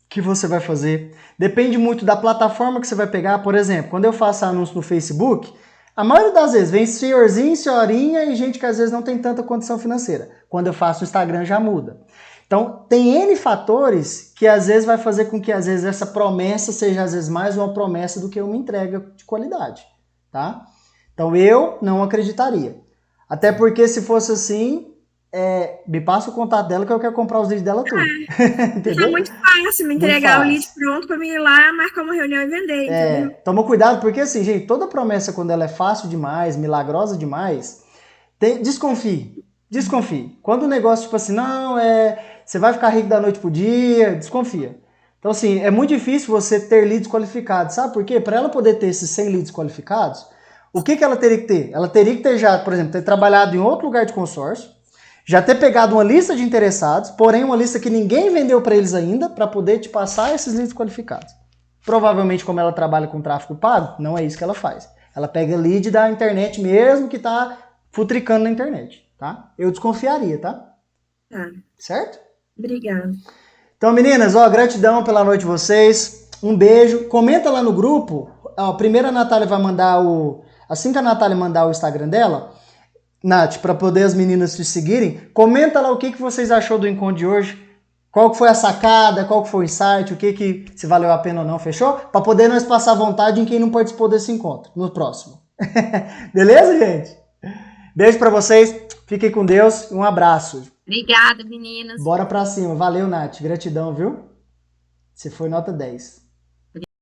que você vai fazer, depende muito da plataforma que você vai pegar. Por exemplo, quando eu faço anúncio no Facebook, a maioria das vezes vem senhorzinho, senhorinha e gente que às vezes não tem tanta condição financeira. Quando eu faço no Instagram já muda. Então, tem N fatores que às vezes vai fazer com que às vezes essa promessa seja às vezes mais uma promessa do que uma entrega de qualidade, tá? Então, eu não acreditaria. Até porque, se fosse assim, me passa o contato dela que eu quero comprar os leads dela tudo. É muito fácil me entregar o lead pronto para mim ir lá, marcar uma reunião e vender, entendeu? Toma cuidado, porque assim, gente, toda promessa, quando ela é fácil demais, milagrosa demais, desconfie. Quando o negócio, tipo assim, você vai ficar rico da noite pro dia, desconfia. Então, assim, é muito difícil você ter leads qualificados. Sabe por quê? Para ela poder ter esses 100 leads qualificados, o que ela teria que ter? Ela teria que ter já, por exemplo, ter trabalhado em outro lugar de consórcio, já ter pegado uma lista de interessados, porém uma lista que ninguém vendeu para eles ainda, para poder te passar esses leads qualificados. Provavelmente, como ela trabalha com tráfego pago, não é isso que ela faz. Ela pega lead da internet mesmo que está futricando na internet, tá? Eu desconfiaria, tá? Tá. Certo? Obrigada. Então, meninas, gratidão pela noite de vocês. Um beijo. Comenta lá no grupo. Primeiro a Natália vai mandar Assim que a Natália mandar o Instagram dela, Nath, para poder as meninas te seguirem, comenta lá o que vocês achou do encontro de hoje, qual que foi a sacada, qual que foi o insight, o que se valeu a pena ou não, fechou? Para poder nós passar vontade em quem não participou desse encontro, no próximo. Beleza, gente? Beijo para vocês, fiquem com Deus e um abraço. Obrigada, meninas. Bora pra cima, valeu, Nath, gratidão, viu? Você foi nota 10.